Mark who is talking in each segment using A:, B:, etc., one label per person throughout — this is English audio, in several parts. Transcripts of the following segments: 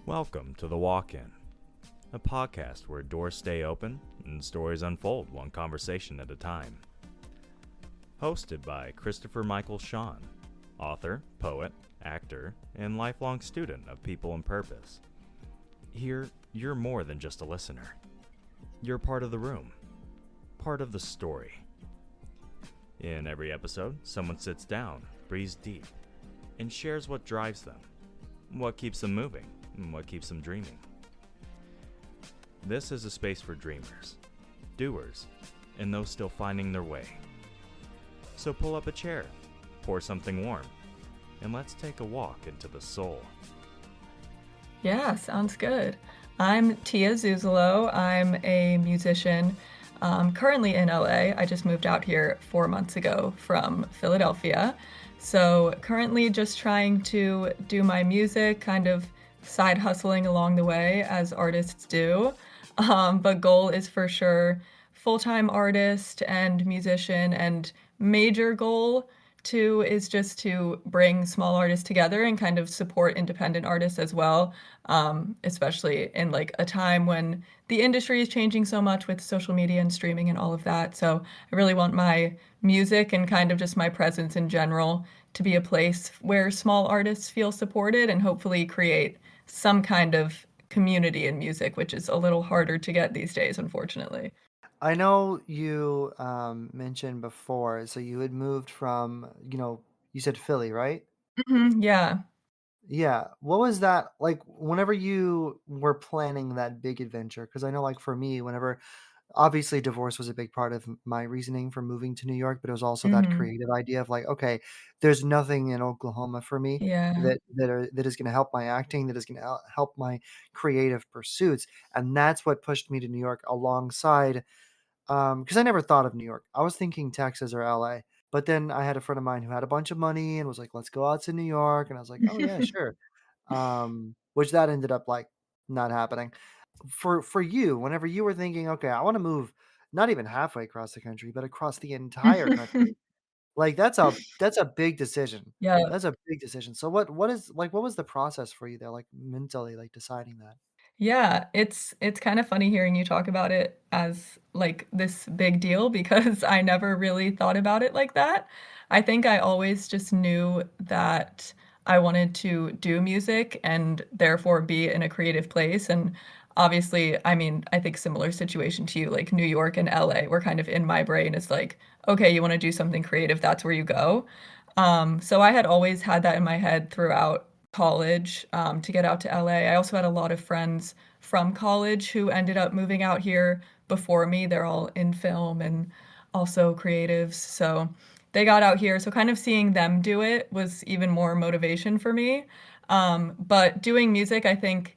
A: Welcome to The Walk-In, a podcast where doors stay open and stories unfold one conversation at a time. Hosted by Christopher Michael Sean, author, poet, actor, and lifelong student of people and purpose. Here, you're more than just a listener. You're part of the room, part of the story. In every episode, someone sits down, breathes deep, and shares what drives them, what keeps them moving, and what keeps them dreaming. This is a space for dreamers, doers, and those still finding their way. So pull up a chair, pour something warm, and let's take a walk into the soul.
B: Yeah, sounds good. I'm Tiah Zuzalo. I'm a musician currently in LA. I just moved out here 4 months ago from Philadelphia. So currently just trying to do my music, kind of side hustling along the way as artists do. But goal is for sure full-time artist and musician, and major goal too is just to bring small artists together and kind of support independent artists as well, especially in like a time when the industry is changing so much with social media and streaming and all of that. So I really want my music and kind of just my presence in general to be a place where small artists feel supported and hopefully create some kind of community in music, which is a little harder to get these days, unfortunately.
C: I know you mentioned before, so you had moved from, you said Philly, right?
B: Yeah.
C: Yeah. What was that like whenever you were planning that big adventure? Because I know, like, for me, whenever obviously divorce was a big part of my reasoning for moving to New York, but it was also that
B: Hmm.
C: creative idea of like, okay, there's nothing in Oklahoma for me
B: Yeah.
C: that is going to help my acting, that is going to help my creative pursuits, and that's what pushed me to New York alongside. Because I never thought of New York. I was thinking Texas or LA, but then I had a friend of mine who had a bunch of money and was like, "Let's go out to New York," and I was like, "Oh, yeah, sure." Which that ended up, like, not happening. For you, whenever you were thinking, "Okay, I wanna move not even halfway across the country, but across the entire country," like, that's a big decision.
B: Yeah.
C: That's a big decision. So what was the process for you there, like, mentally, like, deciding that?
B: Yeah, it's kind of funny hearing you talk about it as, like, this big deal because I never really thought about it like that. I think I always just knew that I wanted to do music and therefore be in a creative place, and obviously, I mean, I think similar situation to you, like, New York and LA were kind of in my brain. It's like, "Okay, you wanna do something creative, that's where you go." So I had always had that in my head throughout college, to get out to LA. I also had a lot of friends from college who ended up moving out here before me. They're all in film and also creatives. So they got out here. So kind of seeing them do it was even more motivation for me. But doing music, I think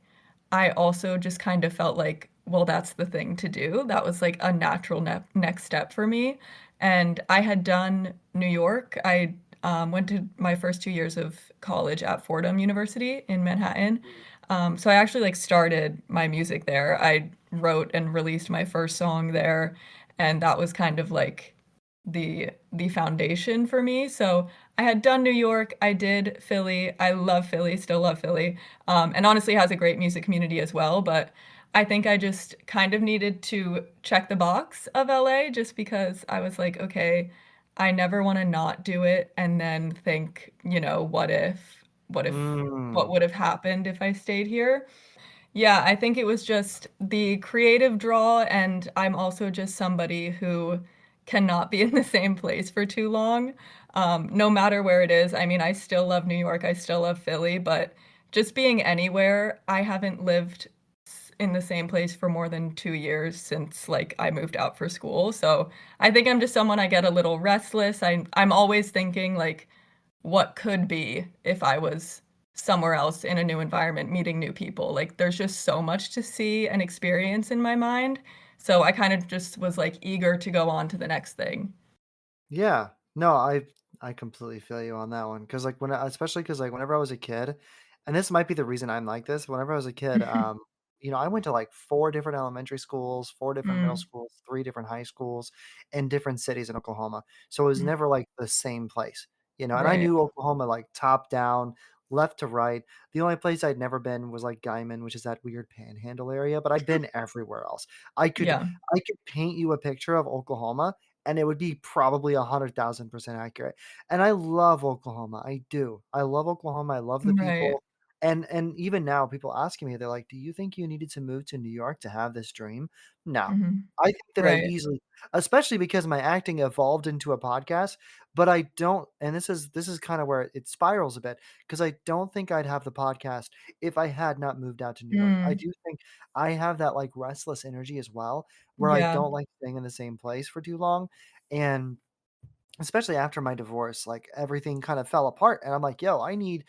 B: I also just kind of felt like, well, that's the thing to do. That was like a natural next step for me. And I had done New York. I went to my first 2 years of college at Fordham University in Manhattan. So I actually like started my music there. I wrote and released my first song there, and that was kind of like the foundation for me. So I had done New York, I did Philly. I love Philly, still love Philly, and honestly has a great music community as well. But I think I just kind of needed to check the box of LA just because I was like, okay, I never want to not do it and then think, what
C: Mm.
B: would have happened if I stayed here? Yeah, I think it was just the creative draw, and I'm also just somebody who cannot be in the same place for too long, no matter where it is. I mean, I still love New York, I still love Philly, but just being anywhere, I haven't lived in the same place for more than 2 years since, like, I moved out for school, so I think I'm just someone. I get a little restless. I'm always thinking, like, what could be if I was somewhere else in a new environment, meeting new people. Like, there's just so much to see and experience in my mind. So I kind of just was like eager to go on to the next thing.
C: Yeah. No, I completely feel you on that one. Cause like, especially because like, whenever I was a kid, and this might be the reason I'm like this, whenever I was a kid, I went to, like, 4 different elementary schools, 4 different middle
B: Mm,
C: schools, 3 different high schools in different cities in Oklahoma. So, it was
B: mm,
C: never, like, the same place, and I
B: right.
C: knew Oklahoma, like, top down, left to right. The only place I'd never been was like Guyman, which is that weird panhandle area, but I've been everywhere else. I could
B: Yeah.
C: I could paint you a picture of Oklahoma and it would be probably 100,000% accurate. And I love Oklahoma. I do. I love Oklahoma. I love the
B: Right.
C: people. And even now people asking me, they're like, "Do you think you needed to move to New York to have this dream?" No.
B: Mhm.
C: I think that I
B: Right.
C: easily, especially because my acting evolved into a podcast, but I don't, and this is kind of where it spirals a bit, because I don't think I'd have the podcast if I had not moved out to New York. I
B: Mm.
C: do think I have that like restless energy as well, where I
B: Yeah.
C: don't like staying in the same place for too long. And especially after my divorce, like everything kind of fell apart. And I'm like, yo, I need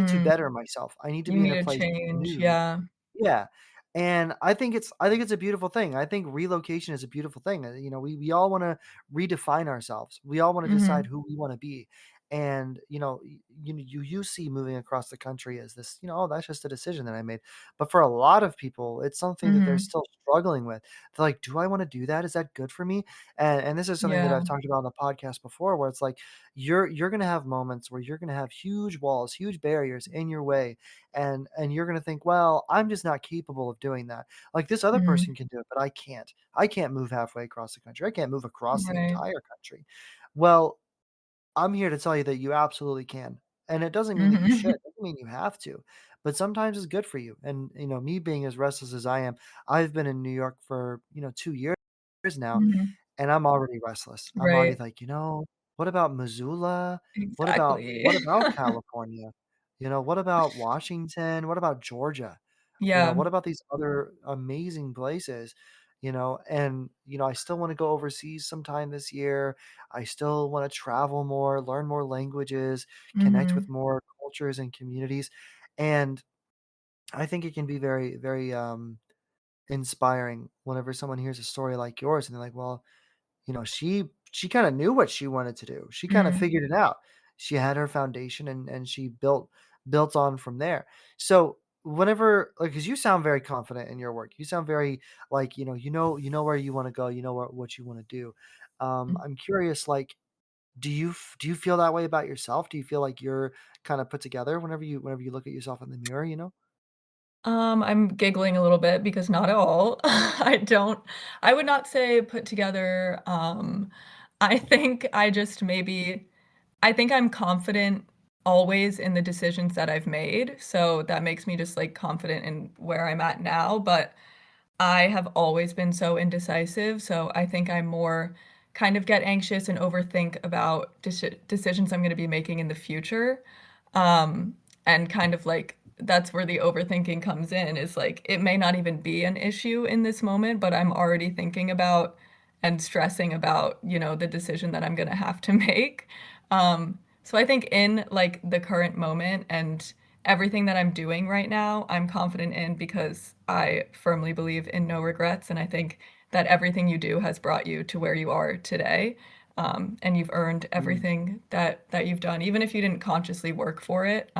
C: to
B: Mm.
C: better myself. I need to
B: You
C: be in
B: need
C: a
B: a
C: place
B: change,
C: new.
B: yeah.
C: Yeah, and I think it's a beautiful thing. I think relocation is a beautiful thing. We all wanna redefine ourselves. We all wanna decide
B: Mhm.
C: who we wanna be, and, you see moving across the country as this, "Oh, that's just a decision that I made." But for a lot of people, it's something that they're
B: Mhm.
C: still struggling with. They're like, "Do I wanna do that? Is that good for me?" And this is something that
B: Yeah.
C: I've talked about on the podcast before, where it's like, you're gonna have moments where you're gonna have huge walls, huge barriers in your way, and you're gonna think, "Well, I'm just not capable of doing that. Like, this other person
B: Mhm.
C: can do it, but I can't. I can't move halfway across the country. I can't move across the
B: Right.
C: entire country." Well, I'm here to tell you that you absolutely can, and it doesn't mean that you should,
B: Mhm.
C: it doesn't mean you have to, but sometimes it's good for you, and, me being as restless as I am, I've been in New York for, 2 years now,
B: Mhm.
C: and I'm already restless. I'm already
B: Right.
C: like, what about Missoula? What about
B: Exactly.
C: what about California? What about Washington? What about Georgia?
B: Yeah.
C: What about these other amazing places? And I still want to go overseas sometime this year. I still want to travel more, learn more languages, connect with
B: Mhm.
C: more cultures and communities. And I think it can be very, very inspiring whenever someone hears a story like yours and they're like, well, she kinda knew what she wanted to do. She kinda
B: Mm.
C: figured it out. She had her foundation and she built on from there. So, whenever like, 'cause you sound very confident in your work. You sound very like, you know where you wanna go, you know what you wanna do. I'm curious, like, do you feel that way about yourself? Do you feel like you're kinda put together whenever you look at yourself in the mirror, you know?
B: I'm giggling a little bit because not at all. I would not say put together, I think I just maybe I think I'm confident always in the decisions that I've made, so that makes me just, like, confident in where I'm at now, but I have always been so indecisive, so I think I more kind of get anxious and overthink about decisions I'm gonna be making in the future, um, and kind of, like, that's where the overthinking comes in, is, like, it may not even be an issue in this moment, but I'm already thinking about and stressing about, the decision that I'm gonna have to make, so I think in, like, the current moment and everything that I'm doing right now, I'm confident in because I firmly believe in no regrets, and I think that everything you do has brought you to where you are today, and you've earned
C: Mm,
B: everything that you've done, even if you didn't consciously work for it.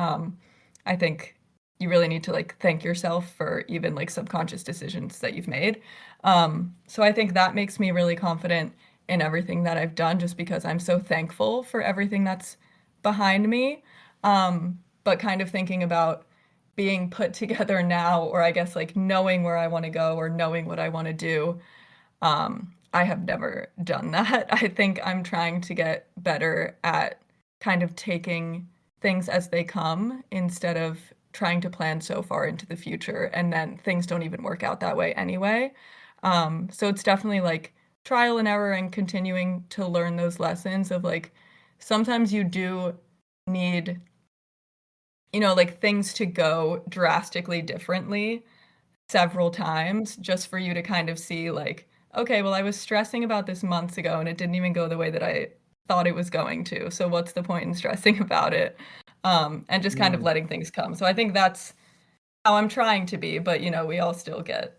B: I think you really need to like thank yourself for even like subconscious decisions that you've made. So I think that makes me really confident in everything that I've done, just because I'm so thankful for everything that's behind me. But kind of thinking about being put together now, or I guess like knowing where I want to go or knowing what I want to do, I have never done that. I think I'm trying to get better at kind of taking things as they come instead of trying to plan so far into the future and then things don't even work out that way anyway. So it's definitely like trial and error and continuing to learn those lessons of like sometimes you do need, like things to go drastically differently several times just for you to kind of see like, "Okay, well, I was stressing about this months ago, and it didn't even go the way that I thought it was going to, so what's the point in stressing about it?" And just kind of
C: mm.
B: letting things come. So I think that's how I'm trying to be, but, we all still get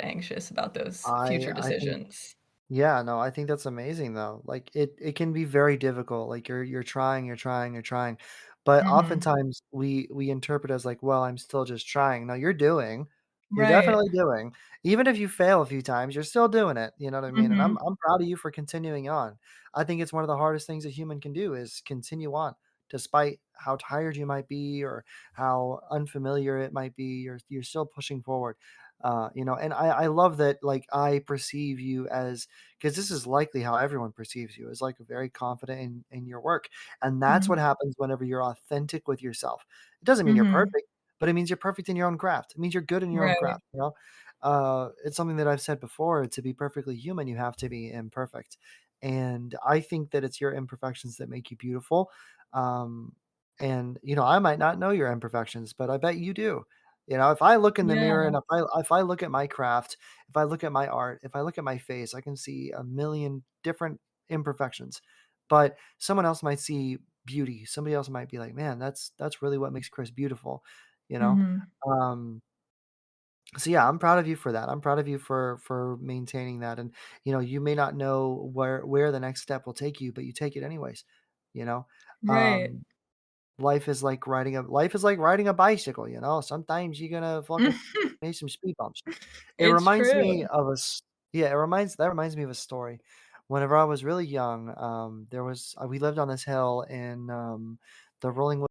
B: anxious about those
C: I
B: future
C: I think
B: decisions.
C: Yeah, no, I think that's amazing though. Like it can be very difficult. Like you're trying, you're trying, you're trying. But
B: Mhm.
C: oftentimes we interpret as like, well, I'm still just trying. No, you're doing. You're
B: Right.
C: definitely doing. Even if you fail a few times, you're still doing it. You know what I mean? And I'm
B: Mhm.
C: I'm proud of you for continuing on. I think it's one of the hardest things a human can do is continue on. despite how tired you might be or how unfamiliar it might be, you're still pushing forward. And I love that, like, I perceive you as, because this is likely how everyone perceives you, as like very confident in your work. And that's what
B: Mhm.
C: happens whenever you're authentic with yourself. It doesn't mean you're
B: Mhm.
C: perfect, but it means you're perfect in your own craft. It means you're good in your own
B: Right.
C: craft, you know? It's something that I've said before. To be perfectly human, you have to be imperfect. And I think that it's your imperfections that make you beautiful. Um, and I might not know your imperfections, but I bet you do. If I look in the mirror
B: Yeah.
C: and if I look at my craft, if I look at my art, if I look at my face, I can see a million different imperfections. But someone else might see beauty. Somebody else might be like, "Man, that's really what makes Chris beautiful," you know?
B: Mhm.
C: Um, so yeah, I'm proud of you for that. I'm proud of you for maintaining that. And you may not know where the next step will take you, but you take it anyways. You know,
B: Right.
C: um, life is like riding a bicycle. Sometimes you're gonna fucking hit some speed bumps. It
B: It's
C: reminds
B: true.
C: me of a s- yeah. That reminds me of a story. Whenever I was really young, we lived on this hill in the Rolling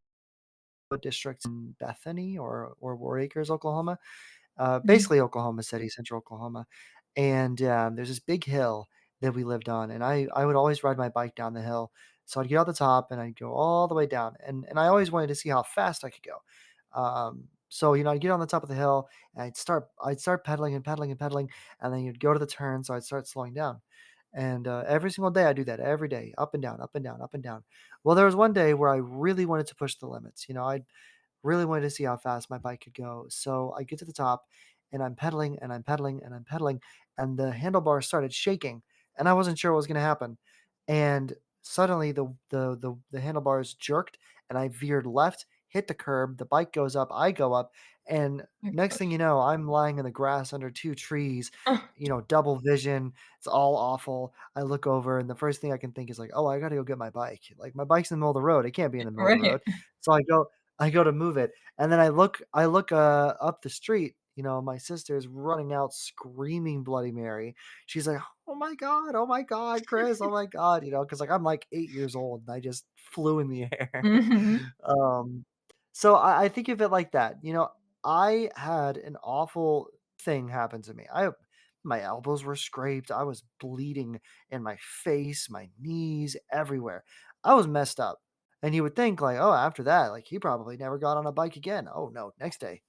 C: Wood district in Bethany or War Acres, Oklahoma,
B: Mhm.
C: basically Oklahoma City, central Oklahoma. And there's this big hill that we lived on, and I would always ride my bike down the hill. So I'd get out the top and I'd go all the way down, and I always wanted to see how fast I could go. So I'd get on the top of the hill and I'd start pedaling and pedaling and pedaling, and then you'd go to the turn, so I'd start slowing down. And every single day I do that every day, up and down, up and down, up and down. Well, there was one day where I really wanted to push the limits. I really wanted to see how fast my bike could go. So I get to the top and I'm pedaling and I'm pedaling and I'm pedaling, and the handlebars started shaking and I wasn't sure what was going to happen. And suddenly the handlebars jerked and I veered left, hit the curb, the bike goes up, I go up, and
B: My
C: next thing
B: gosh.
C: you know, I'm lying in the grass under two trees,
B: Oh,
C: double vision. It's all awful. I look over and the first thing I can think is like, "Oh, I got to go get my bike." Like my bike's in the middle of the road. It can't be in the middle of the
B: right.
C: road. So I go to move it, and then I look up the street. My sister's running out screaming Bloody Mary. She's like, oh my God, Chris, oh my God," because like I'm like 8 years old and I just flew in the air.
B: Mhm.
C: um, so I think of it like that. I had an awful thing happen to me. My elbows were scraped. I was bleeding in my face, my knees, everywhere. I was messed up. And you would think like, oh, after that, like he probably never got on a bike again. Oh no, next day.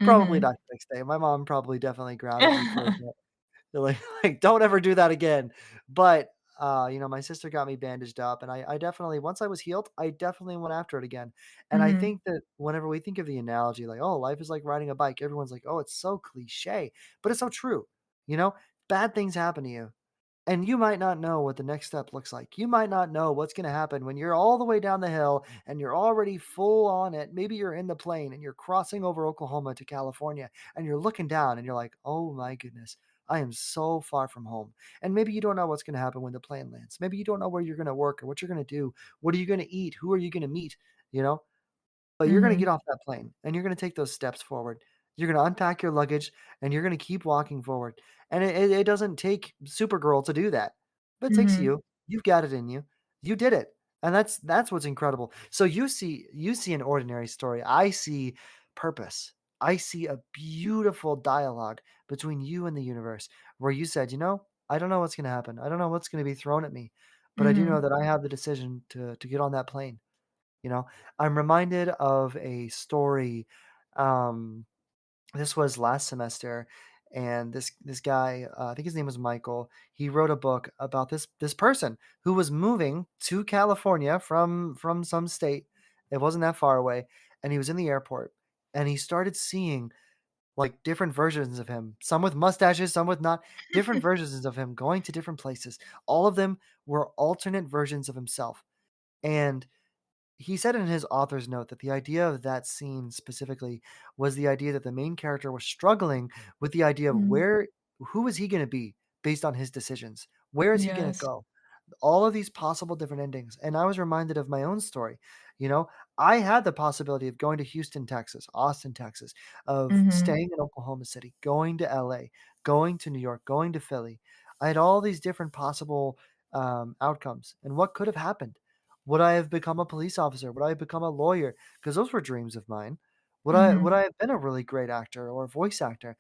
C: Probably
B: Mhm.
C: not the next day. My mom probably definitely grounded me for a bit. They're like, like, don't ever do that again. But my sister got me bandaged up, and I definitely, once I was healed, I definitely went after it again. And I
B: Mhm.
C: think that whenever we think of the analogy, like, oh, life is like riding a bike, everyone's like, oh, it's so cliche, but it's so true. You know, Bad things happen to you. And you might not know what the next step looks like. You might not know what's going to happen when you're all the way down the hill and you're already full on it. Maybe you're in the plane and you're crossing over Oklahoma to California and you're looking down and you're like, oh my goodness, I am so far from home. And maybe you don't know what's going to happen when the plane lands. Maybe you don't know where you're going to work or what you're going to do. What are you going to eat? Who are you going to meet? You know? But you're gonna get
B: Mhm.
C: off that plane, and you're gonna take those steps forward. You're gonna unpack your luggage, and you're gonna keep walking forward. And it doesn't take Supergirl to do that, but it takes
B: Mhm.
C: you. You've got it in you. You did it, and that's what's incredible. So you see an ordinary story. I see purpose. I see a beautiful dialogue between you and the universe, where you said, I don't know what's gonna happen. I don't know what's gonna be thrown at me, but I do know
B: Mhm.
C: that I have the decision to get on that plane. You know, I'm reminded of a story. Um, this was last semester, and this guy, I think his name was Michael. He wrote a book about this person who was moving to California from some state. It wasn't that far away, and he was in the airport, and he started seeing like different versions of him, some with mustaches, some with not, different versions of him going to different places. All of them were alternate versions of himself, and he said in his author's note that the idea of that scene specifically was the idea that the main character was struggling with the idea of
B: Mhm.
C: who is he going to be based on his decisions? Where is he going to
B: Yes.
C: go? All of these possible different endings. And I was reminded of my own story. You know, I had the possibility of going to Houston, Texas, Austin, Texas, of
B: Mhm.
C: staying in Oklahoma City, going to LA, going to New York, going to Philly. I had all these different possible outcomes. And what could have happened? Would I have become a police officer? Would I have become a lawyer? Because those were dreams of mine. Would
B: Mhm.
C: I have been a really great actor or a voice actor?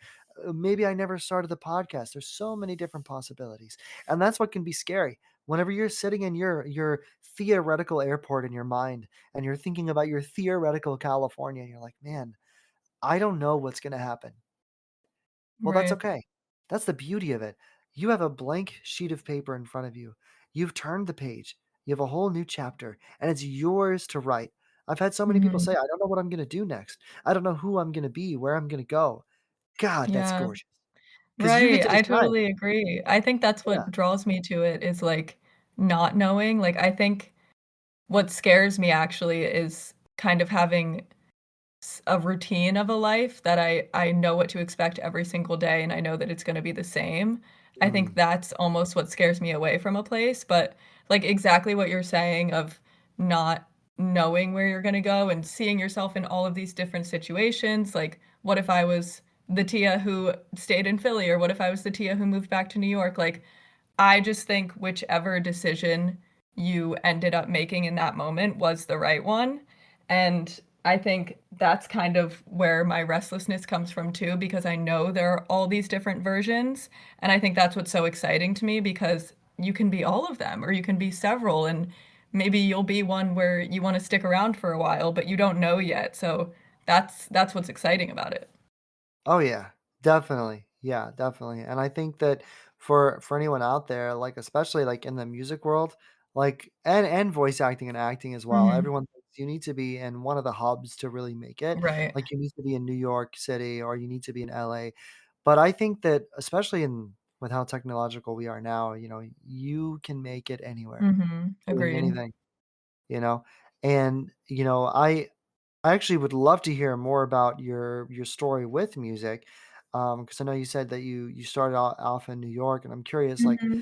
C: Maybe I never started the podcast. There's so many different possibilities, and that's what can be scary. Whenever you're sitting in your theoretical airport in your mind, and you're thinking about your theoretical California, and you're like, man, I don't know what's gonna happen. Well, that's
B: Right.
C: okay. That's the beauty of it. You have a blank sheet of paper in front of you. You've turned the page. You have a whole new chapter, and it's yours to write. I've had so many people
B: Mhm.
C: say, I don't know what I'm going to do next. I don't know who I'm going to be, where I'm going to go. God, that's
B: Yeah.
C: gorgeous. Because you get
B: Right,
C: to
B: I
C: decide.
B: totally agree. I think that's
C: Yeah.
B: what draws me to it is, like, not knowing. Like, I think what scares me actually is kind of having a routine of a life that I know what to expect every single day and I know that it's going to be the same. I think
C: Mm.
B: that's almost what scares me away from a place, but like exactly what you're saying of not knowing where you're going to go and seeing yourself in all of these different situations, like what if I was the Tia who stayed in Philly or what if I was the Tia who moved back to New York? Like I just think whichever decision you ended up making in that moment was the right one. And I think that's kind of where my restlessness comes from too, because I know there are all these different versions. And I think that's what's so exciting to me because you can be all of them or you can be several. And maybe you'll be one where you want to stick around for a while, but you don't know yet. So that's what's exciting about it.
C: Oh yeah, definitely. Yeah, definitely. And I think that for anyone out there, like especially like in the music world, like and voice acting and acting as well,
B: Hmm.
C: everyone thinks you need to be in one of the hubs to really make it.
B: Right.
C: Like you need to be in New York City or you need to be in LA. But I think that especially in with how technological we are now, you can make it anywhere,
B: Hmm.
C: doing
B: Agreed.
C: anything, you know. And I actually would love to hear more about your story with music, because I know you said that you started off in New York, and I'm curious. Like,
B: Hmm.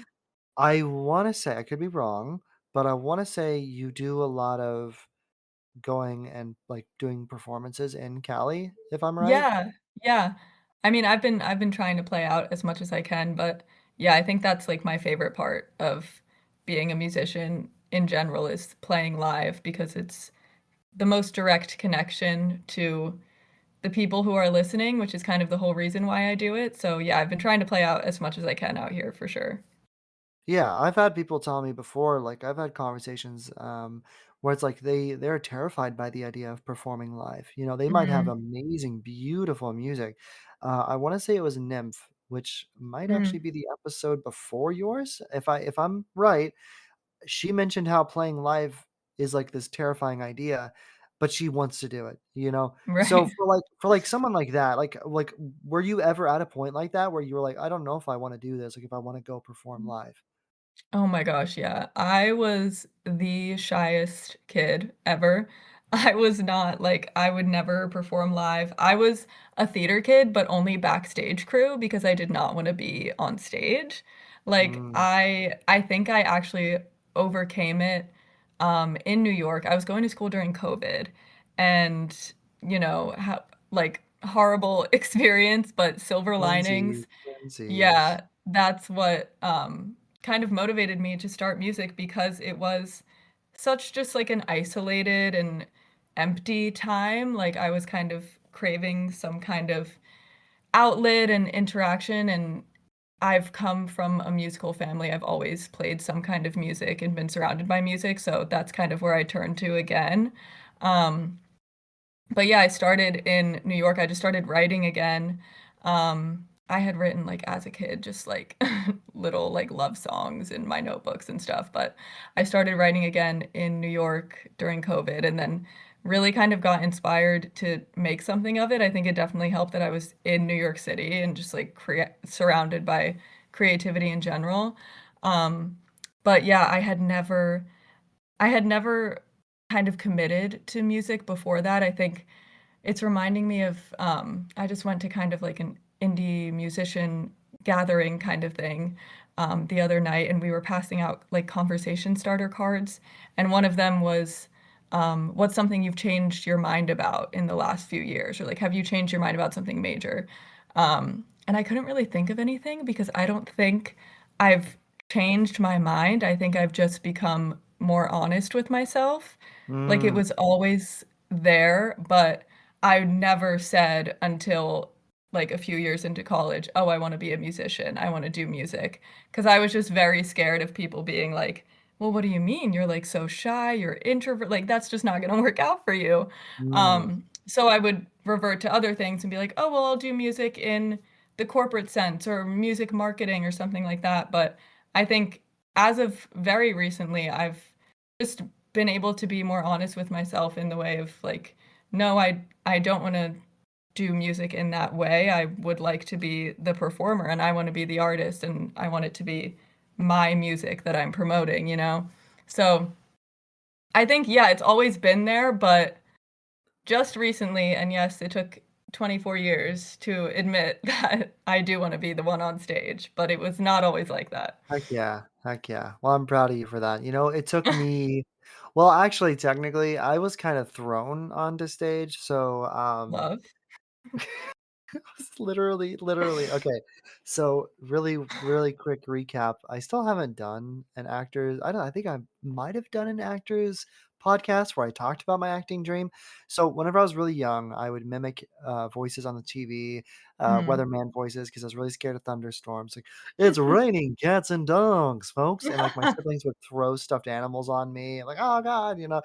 C: I want to say I could be wrong, but I want to say you do a lot of going and like doing performances in Cali, if I'm right.
B: Yeah, yeah. I mean, I've been trying to play out as much as I can, but yeah, I think that's like my favorite part of being a musician in general is playing live because it's the most direct connection to the people who are listening, which is kind of the whole reason why I do it. So yeah, I've been trying to play out as much as I can out here for sure.
C: Yeah, I've had people tell me before, like I've had conversations where it's like they're terrified by the idea of performing live. They might have
B: Mhm.
C: amazing, beautiful music. I want to say it was Nymph, which might actually
B: Mm.
C: be the episode before yours. If I'm right, she mentioned how playing live is like this terrifying idea, but she wants to do it. So
B: Right.
C: for like someone like that, like were you ever at a point like that where you were like, I don't know if I want to do this, like if I want to go perform live?
B: Oh my gosh, yeah. I was the shyest kid ever. I was not like I would never perform live. I was a theater kid, but only backstage crew because I did not want to be on stage. Like
C: Mm.
B: I think I actually overcame it in New York. I was going to school during COVID and like horrible experience, but silver
C: Twinsies,
B: linings.
C: twinsies.
B: Yeah, that's what, kind of motivated me to start music because it was such just, like, an isolated and empty time, like, I was kind of craving some kind of outlet and interaction, and I've come from a musical family, I've always played some kind of music and been surrounded by music, so that's kind of where I turn to again. Um, but yeah, I started in New York. I just started writing again. I had written like as a kid, just like little like love songs in my notebooks and stuff. But I started writing again in New York during COVID and then really kind of got inspired to make something of it. I think it definitely helped that I was in New York City and just like surrounded by creativity in general. Um, but yeah, I had never kind of committed to music before that. I think it's reminding me of I just went to kind of like an indie musician gathering kind of thing the other night, and we were passing out like conversation starter cards, and one of them was what's something you've changed your mind about in the last few years, or like have you changed your mind about something major? And I couldn't really think of anything because I don't think I've changed my mind. I think I've just become more honest with myself. Like it
C: Mm,
B: was always there, but I never said until like a few years into college, "Oh, I want to be a musician. I want to do music." Because I was just very scared of people being like, "Well, what do you mean? You're like so shy, you're introvert. Like that's just not going to work out for you."
C: mm,
B: So I would revert to other things and be like, "Oh, well, I'll do music in the corporate sense or music marketing or something like that." But I think as of very recently, I've just been able to be more honest with myself in the way of like, no, I don't want to do music in that way. I would like to be the performer and I want to be the artist and I want it to be my music that I'm promoting, you know? So I think, yeah, it's always been there, but just recently, and yes, it took 24 years to admit that I do want to be the one on stage, but it was not always like that.
C: heck yeah, heck yeah. Well, I'm proud of you for that. You know, it took me well, actually, technically, I was kind of thrown onto stage, so,
B: Love.
C: literally okay. So, really, really quick recap. I still haven't done an actor's I think I might have done an actor's podcast where I talked about my acting dream. So, whenever I was really young, I would mimic, voices on the TV,
B: Mhm.
C: weatherman voices because I was really scared of thunderstorms, like, "It's raining cats and dogs, folks," and, like, my siblings would throw stuffed animals on me, I'm like, "Oh god," you know?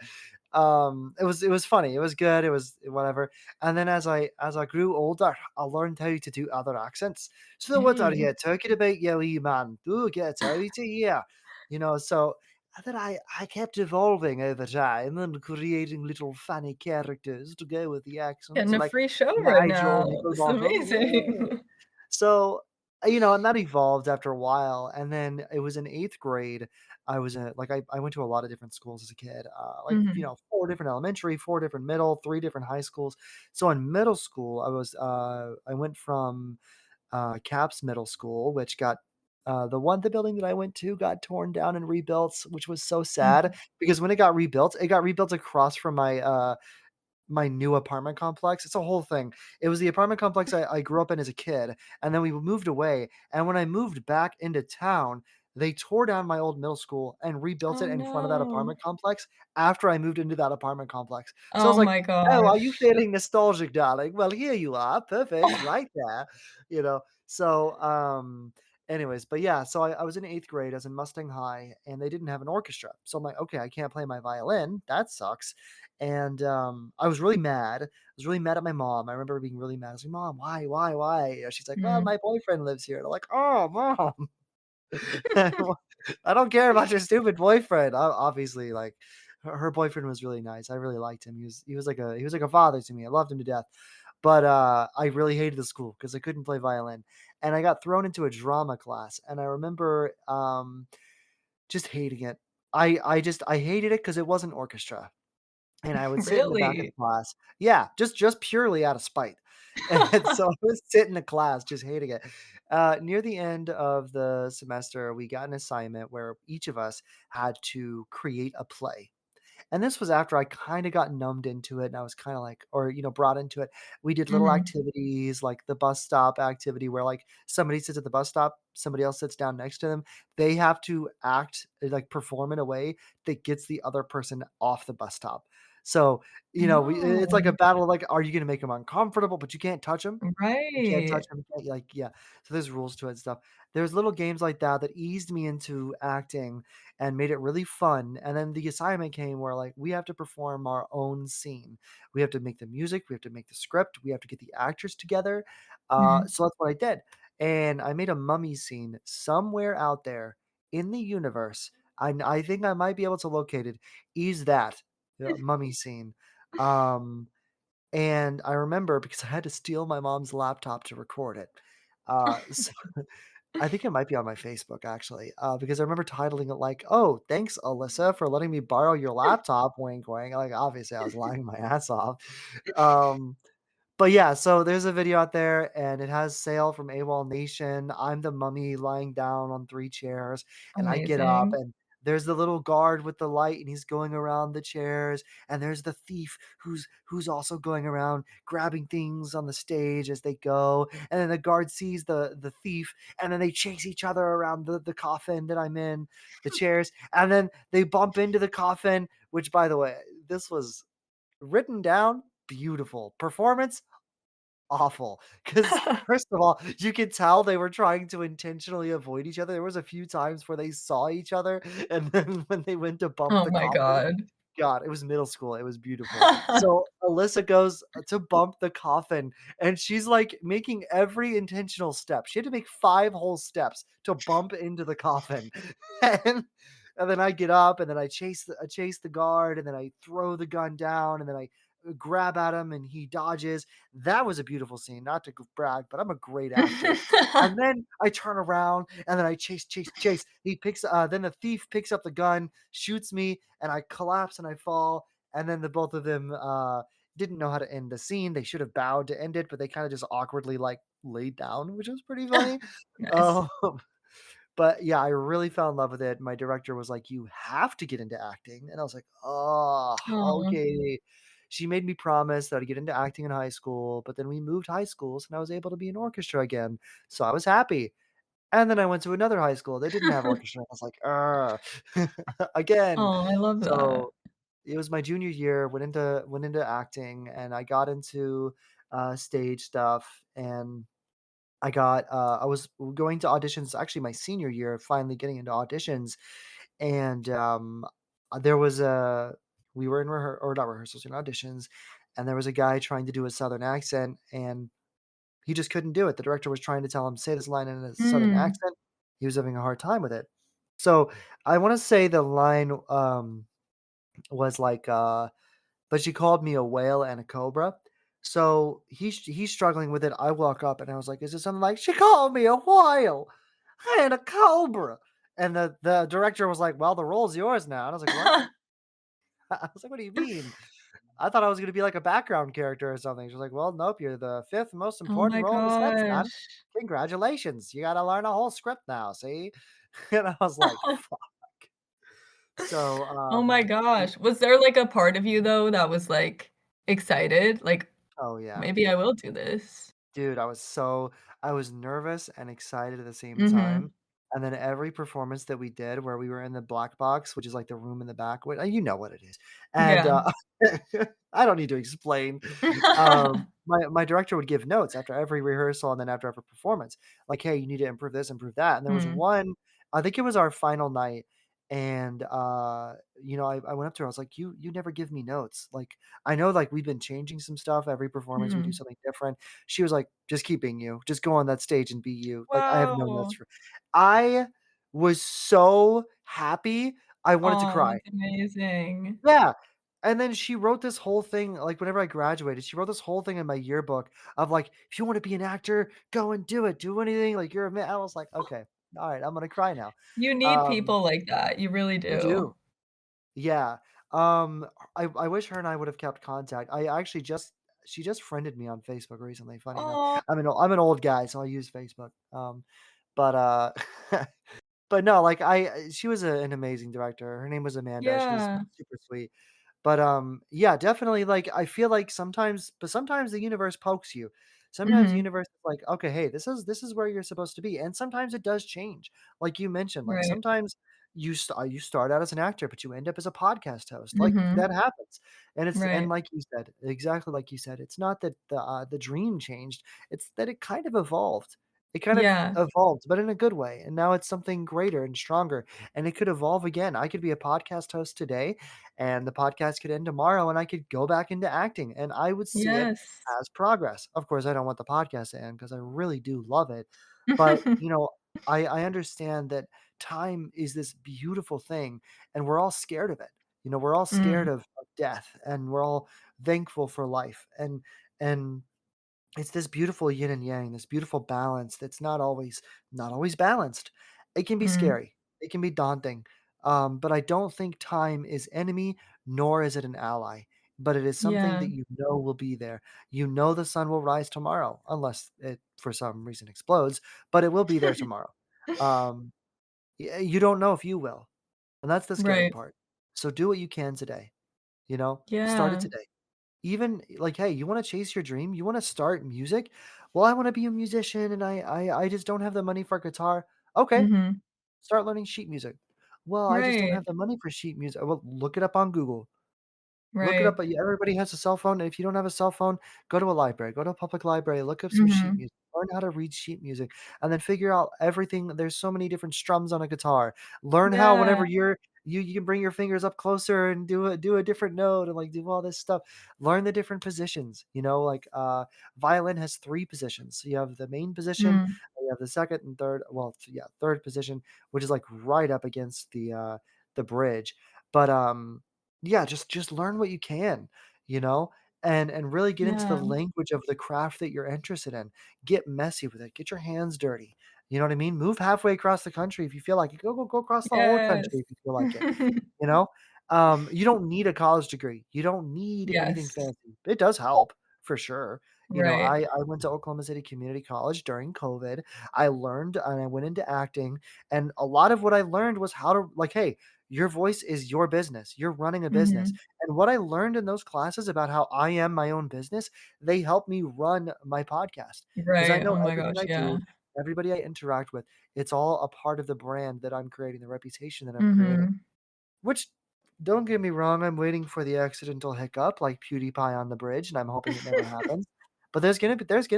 C: It was funny, it was good, it was whatever, and then as I grew older, I learned how to do other accents. "So what are
B: Mm.
C: you talking about, you wee man? Do get out of here." You know, so and then I kept evolving over time and creating little funny characters to go with the accents,
B: Getting a
C: like
B: free show right
C: Nigel
B: now. This is
C: Nicklebottom.
B: amazing.
C: So, you know, and that evolved after a while, and then it was in 8th grade, I was in like, I went to a lot of different schools as a kid, like, you
B: Mhm.
C: know, 4 different elementary, 4 different middle, 3 different high schools. So in middle school, I went from, Caps Middle School, which got the building that I went to got torn down and rebuilt, which was so sad
B: Mhm.
C: because when it got rebuilt across from my new apartment complex. It's a whole thing. It was the apartment complex I grew up in as a kid, and then we moved away. And when I moved back into town, they tore down my old middle school and rebuilt
B: Oh,
C: it in front of that
B: no.
C: apartment complex after I moved into that apartment complex. So I was
B: Oh
C: like,
B: my
C: "Oh, are you
B: gosh.
C: feeling nostalgic, darling? Well, here you are. Perfect, right there." You know. So, anyways, but yeah, so I was in 8th grade, I was in Mustang High, and they didn't have an orchestra. So I'm like, okay, I can't play my violin. That sucks. And, I was really mad. I was really mad at my mom. I remember being really mad. I was like, "Mom, why?" You know, she's like, "Well,
B: Mhm.
C: my boyfriend lives here." And I'm like, "Oh, mom, I don't care about your stupid boyfriend." Obviously, like, her boyfriend was really nice. I really liked him. He was like a father to me. I loved him to death. But, I really hated the school because I couldn't play violin. And I got thrown into a drama class, and I remember, just hating it. I hated it because it wasn't orchestra. And I would sit in the back of the
B: Really?
C: class. Yeah, just purely out of spite. And so I would sit in the class just hating it. Near the end of the semester, we got an assignment where each of us had to create a play. And this was after I kinda got numbed into it, and I was kinda like or, you know, brought into it. We did little
B: Mhm.
C: activities, like the bus stop activity where, like, somebody sits at the bus stop, somebody else sits down next to them. They have to act, like, perform in a way that gets the other person off the bus stop. So, you know, it's like a
B: Oh,
C: battle of, like, are you gonna make them uncomfortable, but you can't touch them. You can't touch
B: right.
C: them. Like, yeah. So there's rules to it and stuff. There's little games like that that eased me into acting and made it really fun. And then the assignment came where like we have to perform our own scene. We have to make the music, we have to make the script, we have to get the actors together.
B: Mhm.
C: So that's what I did. And I made a mummy scene somewhere out there in the universe. I think I might be able to locate it. Is that mummy scene? Um, and I remember because I had to steal my mom's laptop to record it. So I think it might be on my Facebook actually, because I remember titling it like, "Oh, thanks, Alyssa, for letting me borrow your laptop." Wink, wink. Like, obviously, I was lying my ass off. Um, but yeah, so there's a video out there, and it has Sail from AWOL Nation. I'm the mummy lying down on 3 chairs, and I get up,
B: Amazing.
C: and there's the little guard with the light, and he's going around the chairs, and there's the thief who's also going around grabbing things on the stage as they go, and then the guard sees the thief, and then they chase each other around the coffin that I'm in, the chairs, and then they bump into the coffin, which, by the way, this was written down, beautiful. Performance, awful. Because first of all, you could tell they were trying to intentionally avoid each other. There was a few times where they saw each other, and then when they went to bump
B: Oh
C: the
B: my
C: coffin,
B: god.
C: God, it was middle school. It was beautiful. So Alyssa goes to bump the coffin, and she's like making every intentional step. She had to make 5 whole steps to bump into the coffin. And, and then I get up, and then I chase the guard, and then I throw the gun down, and then I grab at him, and he dodges. That was a beautiful scene. Not to brag, but I'm a great actor. And then I turn around, and then I chase, chase, chase. Then the thief picks up the gun, shoots me, and I collapse and I fall. And then the both of them didn't know how to end the scene. They should have bowed to end it, but they kind of just awkwardly like laid down, which was pretty funny.
B: Nice.
C: Um, but yeah, I really fell in love with it. My director was like, "You have to get into acting," and I was like, "Oh,
B: Aw.
C: okay." She made me promise that I'd get into acting in high school, but then we moved high schools, and I was able to be in orchestra again, so I was happy. And then I went to another high school, they didn't have orchestra, I was like, again."
B: Oh, I love that.
C: So, it was my junior year, went into acting, and I got into, stage stuff, and I was going to auditions actually my senior year, finally getting into auditions, and, there was a we were in or not rehearsals, in auditions, and there was a guy trying to do a Southern accent, and he just couldn't do it. The director was trying to tell him, "Say this line in a Southern
B: Mm.
C: accent." He was having a hard time with it. So, I wanna say the line, was like, "But she called me a whale and a cobra." So, he's struggling with it. I walk up, and I was like, "Is it something like, 'She called me a whale and a cobra'?" And the director was like, "Well, the role's yours now." And I was like, "What?" I was like, "What do you mean?" I thought I was gonna be like a background character or something. She was like, "Well, nope, you're the 5th most
B: Oh
C: important
B: my
C: role in the sets, man.
B: gosh.
C: Congratulations. You gotta learn a whole script now, see?" And I was like, "Fuck." So,
B: Oh my gosh. Was there, like, a part of you, though, that was, like, excited? Like,
C: oh, yeah.
B: "Maybe I will do this."
C: Dude, I was nervous and excited at the same time,
B: Mhm.
C: and then every performance that we did where we were in the black box, which is like the room in the back, you know what it is, and,
B: Yeah.
C: I don't need to explain. My director would give notes after every rehearsal and then after every performance, like, "Hey, you need to improve this, improve that," and there was
B: Mm.
C: one, I think it was our final night, and, I went up to her, I was like, "You never give me notes, like, I know, like, we've been changing some stuff, every performance we do
B: Mhm.
C: something different." She was like, "Just keep being you. Just go on that stage and be you. Like, I have no notes
B: Wow.
C: for." I was so happy, I wanted to
B: Oh,
C: cry.
B: that's amazing.
C: Yeah, and then she wrote this whole thing, like, whenever I graduated, she wrote this whole thing in my yearbook of, like, "If you wanna be an actor, go and do it. Do anything, like, you're a man." I was like, "Okay. Alright, I'm gonna cry now."
B: You need
C: Um,
B: people like that, you really
C: you
B: do.
C: do. Yeah. I wish her and I would have kept contact. I actually just She just friended me on Facebook recently, funny enough.
B: Oh,
C: I'm an old guy, so I use Facebook. But, but no, like, she was an amazing director. Her name was Amanda. She was
B: yeah.
C: super sweet. But, yeah, definitely, like, I feel like sometimes the universe pokes you. Sometimes the
B: Mhm.
C: universe is like, "Okay, hey, this is where you're supposed to be," and sometimes it does change. Like you mentioned, like,
B: Right.
C: sometimes you start out as an actor, but you end up as a podcast host. Like,
B: Mhm.
C: that happens. And
B: Right.
C: like you said, exactly like you said, it's not that the dream changed, it's that it kind of evolved. It kind of
B: Yeah.
C: evolved, but in a good way, and now it's something greater and stronger, and it could evolve again. I could be a podcast host today, and the podcast could end tomorrow, and I could go back into acting, and I would see it
B: Yes.
C: as progress. Of course, I don't want the podcast to end because I really do love it, but, I understand that time is this beautiful thing, and we're all scared of it. We're all scared
B: Mm.
C: of death, and we're all thankful for life, and it's this beautiful yin and yang, this beautiful balance that's not always balanced. It can be
B: Mm.
C: scary. It can be daunting. But I don't think time is enemy, nor is it an ally. But it is something
B: Yeah.
C: that will be there. You know the sun will rise tomorrow, unless it for some reason explodes, but it will be there tomorrow. Um, you don't know if you will. And that's the scary
B: Right.
C: part. So do what you can today, you know? Start it
B: Yeah.
C: today. Even like, hey, you want to chase your dream? You want to start music? Well, I want to be a musician and I just don't have the money for a guitar. Okay,
B: Mhm.
C: start learning sheet music. Well, I just don't
B: Right.
C: have the money for sheet music. Well, look it up on Google. Look it
B: Right.
C: up. Everybody has a cell phone. And if you don't have a cell phone, go to a library, go to a public library, look up some sheet
B: Mhm.
C: music, learn how to read sheet music, and then figure out everything. There's so many different strums on a guitar. Learn how
B: Yeah.
C: whenever you can bring your fingers up closer and do a different note and like do all this stuff. Learn the different positions. Like violin has three positions. So you have the main position,
B: Mm.
C: you have the second and third. Well, yeah, third position, which is like right up against the bridge. But yeah, just learn what you can, you know, and really get into the
B: Yeah.
C: language of the craft that you're interested in. Get messy with it. Get your hands dirty. You know what I mean? Move halfway across the country if you feel like it. Go across the whole country
B: Yes.
C: if you feel like it. You know, you don't need a college degree. You don't need anything
B: Yes.
C: fancy. It does help for sure.
B: Right.
C: I went to Oklahoma City Community College during COVID. I learned and I went into acting, and a lot of what I learned was how to like, hey, your voice is your business. You're running a business.
B: Mhm.
C: And what I learned in those classes about how I am my own business, they help me run my podcast because I
B: Right.
C: know
B: Oh my
C: everything
B: gosh,
C: I
B: yeah.
C: do, everybody I interact with, it's all a part of the brand that I'm creating, the reputation that I'm creating.
B: Mhm.
C: Which, don't get me wrong, I'm waiting for the accidental hiccup like PewDiePie on the bridge, and I'm hoping it never happens. But there's gonna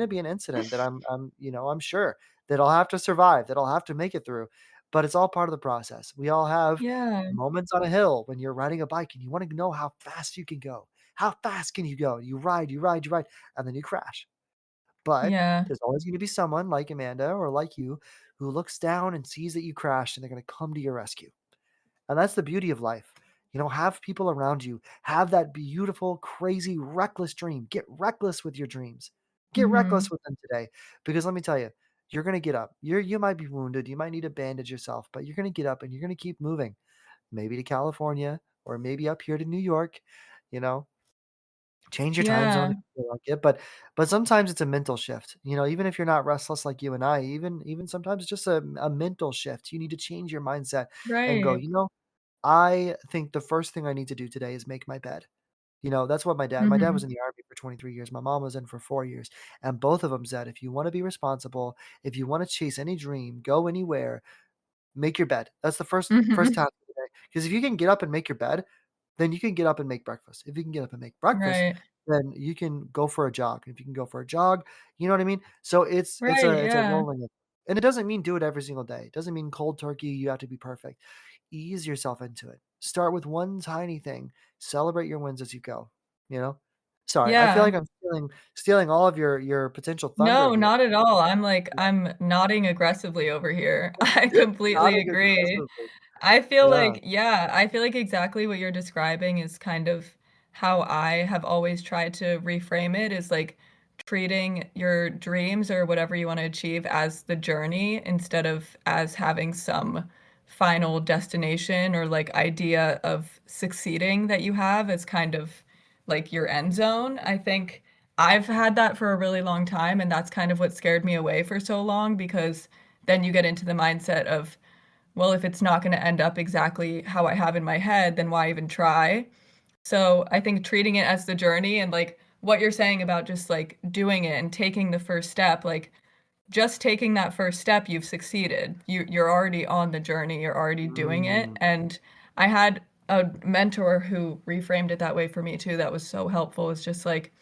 C: be an incident that I'm sure that I'll have to survive, that I'll have to make it through. But it's all part of the process. We all have
B: Yeah.
C: moments on a hill when you're riding a bike and you want to know how fast you can go. How fast can you go? You ride, and then you crash. But
B: Yeah.
C: there's always going to be someone like Amanda or like you who looks down and sees that you crashed and they're going to come to your rescue. And that's the beauty of life. Have people around you. Have that beautiful, crazy, reckless dream. Get reckless with your dreams. Get reckless
B: Mhm.
C: with them today. Because let me tell you, you're gonna get up. You might be wounded. You might need to bandage yourself, but you're gonna get up and you're gonna keep moving. Maybe to California or maybe up here to New York. You know, change your time zone
B: Yeah.
C: if you feel like it. But sometimes it's a mental shift. Even if you're not restless like you and I, even sometimes it's just a mental shift. You need to change your mindset and go,
B: Right.
C: I think the first thing I need to do today is make my bed. That's what my dad was
B: Mhm.
C: in the army for 23 years. My mom was in for 4 years. And both of them said, if you want to be responsible, if you want to chase any dream, go anywhere, make your bed. That's the first
B: Mhm.
C: task of the day. Because if you can get up and make your bed, then you can get up and make breakfast. If you can get up and make breakfast,
B: Right.
C: then you can go for a jog. If you can go for a jog, you know what I mean? So it's a
B: Right,
C: it's a
B: yeah.
C: rolling and it doesn't mean do it every single day. It doesn't mean cold turkey, you have to be perfect. Ease yourself into it. Start with one tiny thing. Celebrate your wins as you go, you know? Sorry, I feel
B: Yeah.
C: like I'm stealing all of your potential thunder
B: No,
C: here.
B: not at all. I'm nodding aggressively over here. I completely
C: Nodding
B: agree.
C: aggressively.
B: I feel
C: Yeah.
B: like yeah, I feel like exactly what you're describing is kind of how I have always tried to reframe it, is like treating your dreams or whatever you want to achieve as the journey instead of as having some final destination or like idea of succeeding that you have as kind of like your end zone. I think I've had that for a really long time, and that's kind of what scared me away for so long because then you get into the mindset of, well, if it's not going to end up exactly how I have in my head, then why even try? So I think treating it as the journey and like what you're saying about just like doing it and taking the first step, like just taking that first step, you've succeeded. You're already on the journey, you're already doing it.
C: Mm.
B: And I had a mentor who reframed it that way for me too. That was so helpful. It's just like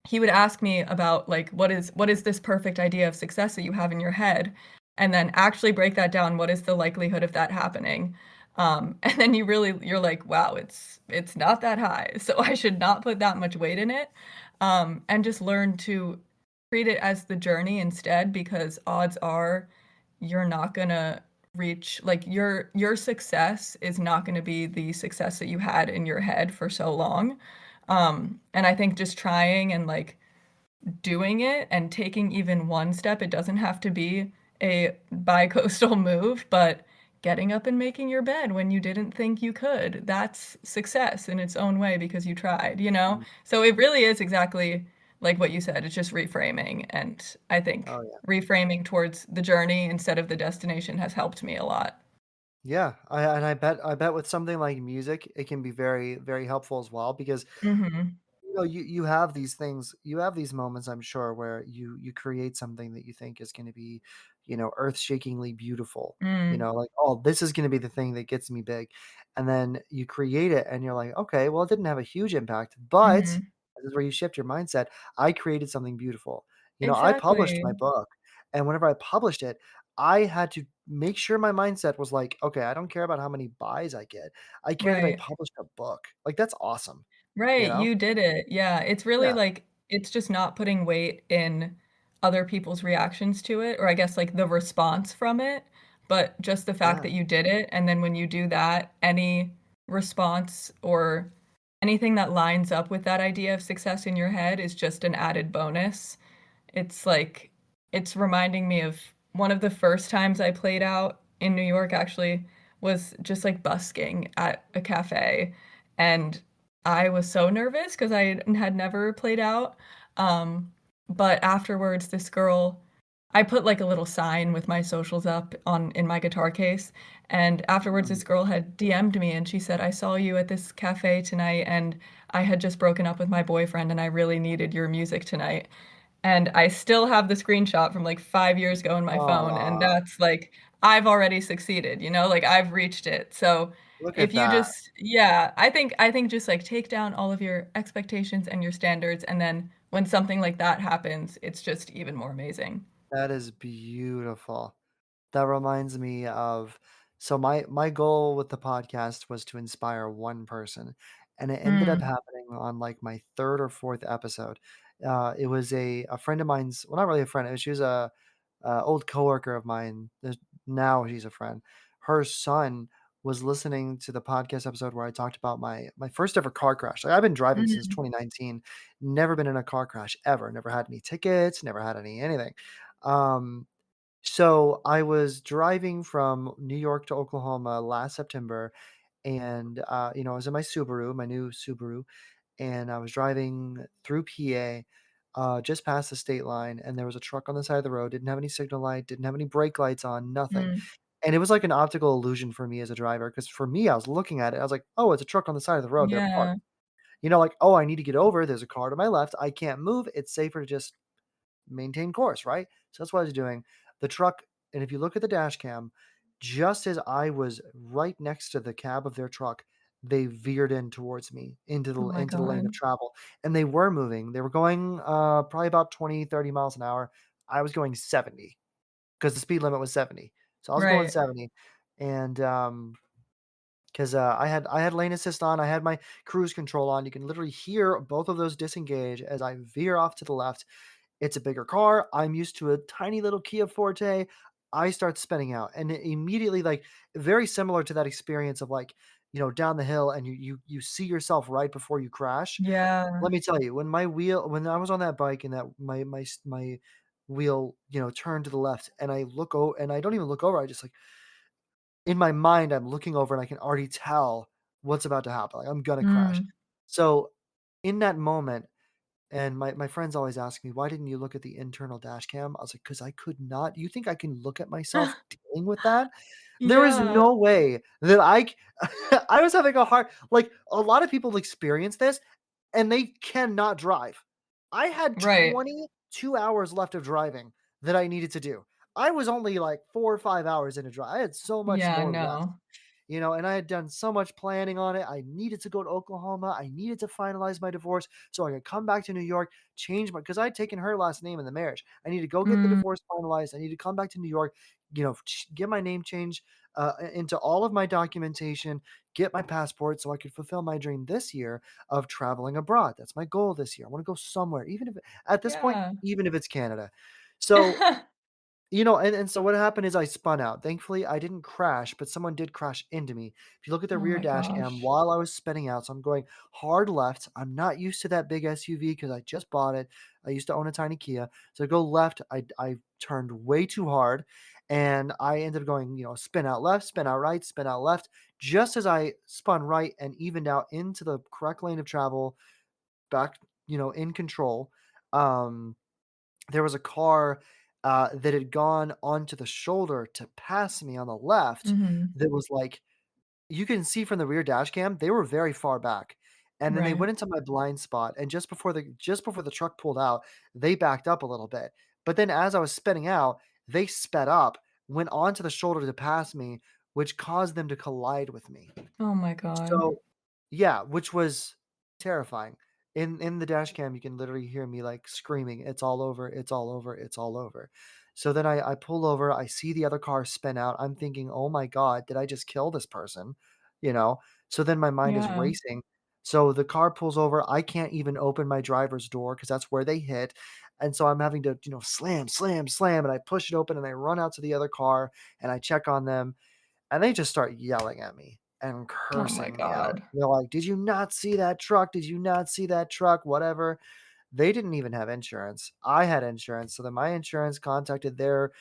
B: he would ask me about like what is this perfect idea of success that you have in your head, and then actually break that down. What is the likelihood of that happening? And then you're like, wow, it's not that high, so I should not put that much weight in it, and just learn to treat it as the journey instead, because odds are you're not gonna reach like your success is not going to be the success that you had in your head for so long. And I think just trying and like doing it and taking even one step, it doesn't have to be a bi-coastal move, but getting up and making your bed when you didn't think you could, that's success in its own way because you tried, you know?
C: Mm.
B: So it really is exactly like what you said. It's just reframing. And I think
C: Oh, yeah.
B: reframing towards the journey instead of the destination has helped me a lot.
C: Yeah, I bet with something like music, it can be very, very helpful as well because
B: Mhm.
C: you have these things, you have these moments, I'm sure, where you create something that you think is going to be, earth-shakingly beautiful.
B: Mm.
C: Like, oh, this is going to be the thing that gets me big, and then you create it, and you're like, okay, well, it didn't have a huge impact, but
B: Mhm.
C: this is where you shift your mindset. I created something beautiful. I published
B: Exactly.
C: my book, and whenever I published it, I had to make sure my mindset was like, okay, I don't care about how many buys I get. I care that I
B: Right.
C: published a book. Like that's awesome. You
B: Right,
C: know?
B: you did it. Yeah, it's really
C: Yeah.
B: like it's just not putting weight in other people's reactions to it, or I guess, like, the response from it, but just the fact
C: Yeah.
B: that you did it, and then when you do that, any response or anything that lines up with that idea of success in your head is just an added bonus. It's like it's reminding me of one of the first times I played out in New York actually was just, like, busking at a cafe, and I was so nervous 'cause I had never played out, but afterwards, this girl I put, like, a little sign with my socials up on in my guitar case, and afterwards,
C: Mm.
B: this girl had DM'd me, and she said, "I saw you at this cafe tonight, and I had just broken up with my boyfriend, and I really needed your music tonight." And I still have the screenshot from, like, 5 years ago in my phone, and
C: Aw,
B: that's, like, I've already succeeded, like, I've reached it. So,
C: look at
B: if you
C: that.
B: just yeah, I think just, like, take down all of your expectations and your standards, and then when something like that happens, it's just even more amazing.
C: That is beautiful. That reminds me of, so my goal with the podcast was to inspire one person, and it ended up
B: Mm,
C: happening on, like, my 3rd or 4th episode. It was a friend of mine's, well, not really a friend, she was a old coworker of mine, now she's a friend. Her son was listening to the podcast episode where I talked about my first ever car crash. Like, I've been driving since
B: mm,
C: 2019, never been in a car crash ever, never had any tickets, never had anything. Um, so I was driving from New York to Oklahoma last September, and, I was in my Subaru, my new Subaru, and I was driving through PA, just past the state line, and there was a truck on the side of the road, didn't have any signal light, didn't have any brake lights on, nothing.
B: mm.
C: And it was like an optical illusion for me as a driver, because for me, I was looking at it, I was like, "Oh, it's a truck on the side of the road, they're
B: Yeah.
C: parked." Like, "Oh, I need to get over, there's a car to my left, I can't move, it's safer to just maintain course," right? So that's what I was doing. The truck, and if you look at the dash cam, just as I was right next to the cab of their truck, they veered in towards me
B: Oh my
C: into the lane of
B: god.
C: travel. And they were moving. They were going probably about 20, 30 miles an hour. I was going 70 because the speed limit was 70. So I was going
B: Right.
C: 70. And because I had lane assist on, I had my cruise control on. You can literally hear both of those disengage as I veer off to the left. It's a bigger car. I'm used to a tiny little Kia Forte. I start spinning out, and immediately, like, very similar to that experience of, like, down the hill, and you see yourself right before you crash.
B: Yeah.
C: Let me tell you, when I was on that bike and that my wheel, turned to the left, and and I don't even look over. I just, like, in my mind, I'm looking over, and I can already tell what's about to happen. Like, I'm gonna crash.
B: Mm.
C: So in that moment, and my friends always ask me, "Why didn't you look at the internal dash cam?" I was like, "'Cause I could not." You think I can look at myself dealing with that? There is
B: Yeah.
C: no way that I c I was having a hard, like, a lot of people experience this, and they cannot drive. I had
B: Right.
C: 22 hours left of driving that I needed to do. I was only, like, 4 or 5 hours into drive. I had so much
B: Yeah,
C: more left.
B: no.
C: And I had done so much planning on it. I needed to go to Oklahoma. I needed to finalize my divorce so I could come back to New York, change my, because I had taken her last name in the marriage. I need to go get the
B: Mm,
C: divorce finalized. I need to come back to New York, get my name changed into all of my documentation, get my passport so I could fulfill my dream this year of traveling abroad. That's my goal this year. I want to go somewhere, even if at this point,
B: yeah.
C: even if it's Canada. So and so what happened is I spun out. Thankfully, I didn't crash, but someone did crash into me. If you look at the
B: Oh
C: rear
B: my
C: dash cam,
B: gosh.
C: while I was spinning out, so I'm going hard left. I'm not used to that big SUV because I just bought it. I used to own a tiny Kia. So I go left. I turned way too hard, and I ended up going, spin out left, spin out right, spin out left. Just as I spun right and evened out into the correct lane of travel, back, in control. Um, there was a car. that had gone onto the shoulder to pass me on the left
B: Mhm.
C: that was like you can see from the rear dash cam, they were very far back, and then they
B: Right.
C: went into my blind spot, and just before the truck pulled out, they backed up a little bit, but then as I was spinning out, they sped up, went onto the shoulder to pass me, which caused them to collide with me.
B: Oh my god.
C: So yeah, which was terrifying. In the dash cam, you can literally hear me, like, screaming, "It's all over, it's all over, it's all over." So then I pull over, I see the other car spin out, I'm thinking, "Oh my god, did I just kill this person?" You know? So then my mind is
B: Yeah.
C: racing. So the car pulls over, I can't even open my driver's door because that's where they hit, and so I'm having to, slam, slam, slam, and I push it open, and I run out to the other car, and I check on them, and they just start yelling at me and
B: Oh my
C: cursing me out.
B: god.
C: They're like, "Did you not see that truck? Did you not see that truck?" Whatever. They didn't even have insurance. I had insurance, so then my insurance contacted the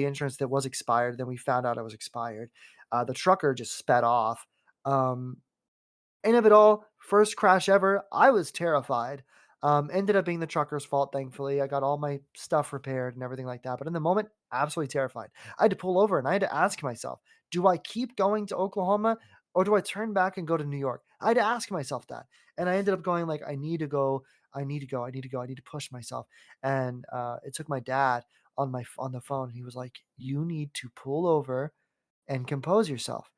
C: insurance that was expired, then we found out it was expired. The trucker just sped off. Um, End of it all, first crash ever. I was terrified. Ended up being the trucker's fault, thankfully. I got all my stuff repaired and everything like that. But in the moment, absolutely terrified. I had to pull over and I had to ask myself, do I keep going to Oklahoma or do I turn back and go to New York? I had to ask myself that. And I ended up going like, I need to go. I need to go. I need to go. I need to push myself. And it took my dad on the phone. He was like, you need to pull over and compose yourself.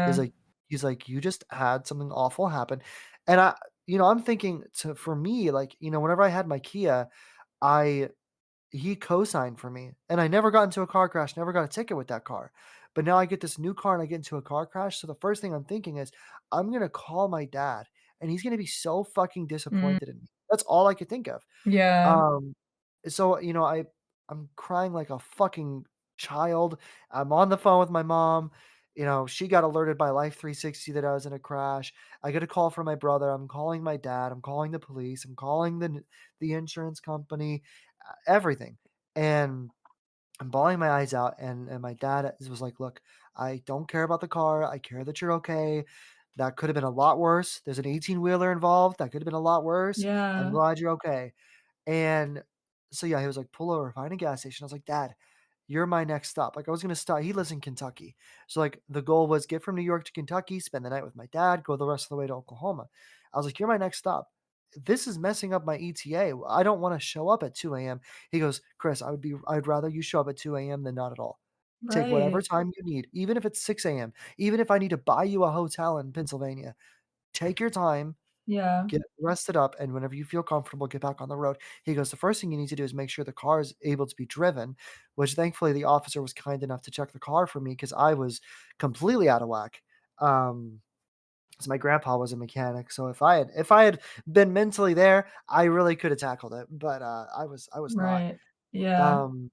C: He's
B: Yeah.
C: like he's like, "You just had something awful happen." And I'm thinking for me, like, whenever I had my Kia, I he co-signed for me, and I never got into a car crash, never got a ticket with that car. But now I get this new car and I get into a car crash, so the first thing I'm thinking is, I'm gonna call my dad, and he's gonna be so fucking
B: Mm.
C: disappointed in me. That's all I could think of.
B: Yeah.
C: Um, so, I'm crying like a fucking child. I'm on the phone with my mom. She got alerted by Life 360 that I was in a crash. I get a call from my brother. I'm calling my dad. I'm calling the police. I'm calling the insurance company, everything. And I'm bawling my eyes out. And my dad was like, "Look, I don't care about the car. I care that you're okay. That could have been a lot worse. There's an 18 wheeler involved. That could have been a lot worse. I'm
B: Yeah.
C: glad you're okay." And so, yeah, he was like, "Pull over, find a gas station." I was like, "Dad, you're my next stop." Like, I was gonna stop. He lives in Kentucky. So, like, the goal was get from New York to Kentucky, spend the night with my dad, go the rest of the way to Oklahoma. I was like, "You're my next stop. This is messing up my ETA. I don't wanna show up at 2 AM." He goes, "Chris, I'd rather you show up at 2 AM than not at all. Take whatever
B: Right.
C: time you need, even if it's 6 AM, even if I need to buy you a hotel in Pennsylvania. Take your time,
B: Yeah.
C: get rested up, and whenever you feel comfortable, get back on the road." He goes, "The first thing you need to do is make sure the car is able to be driven," which thankfully the officer was kind enough to check the car for me because I was completely out of whack. Um, 'Cause my grandpa was a mechanic, so if I had been mentally there, I really could have tackled it, but, I was not.
B: Right. Yeah.
C: Um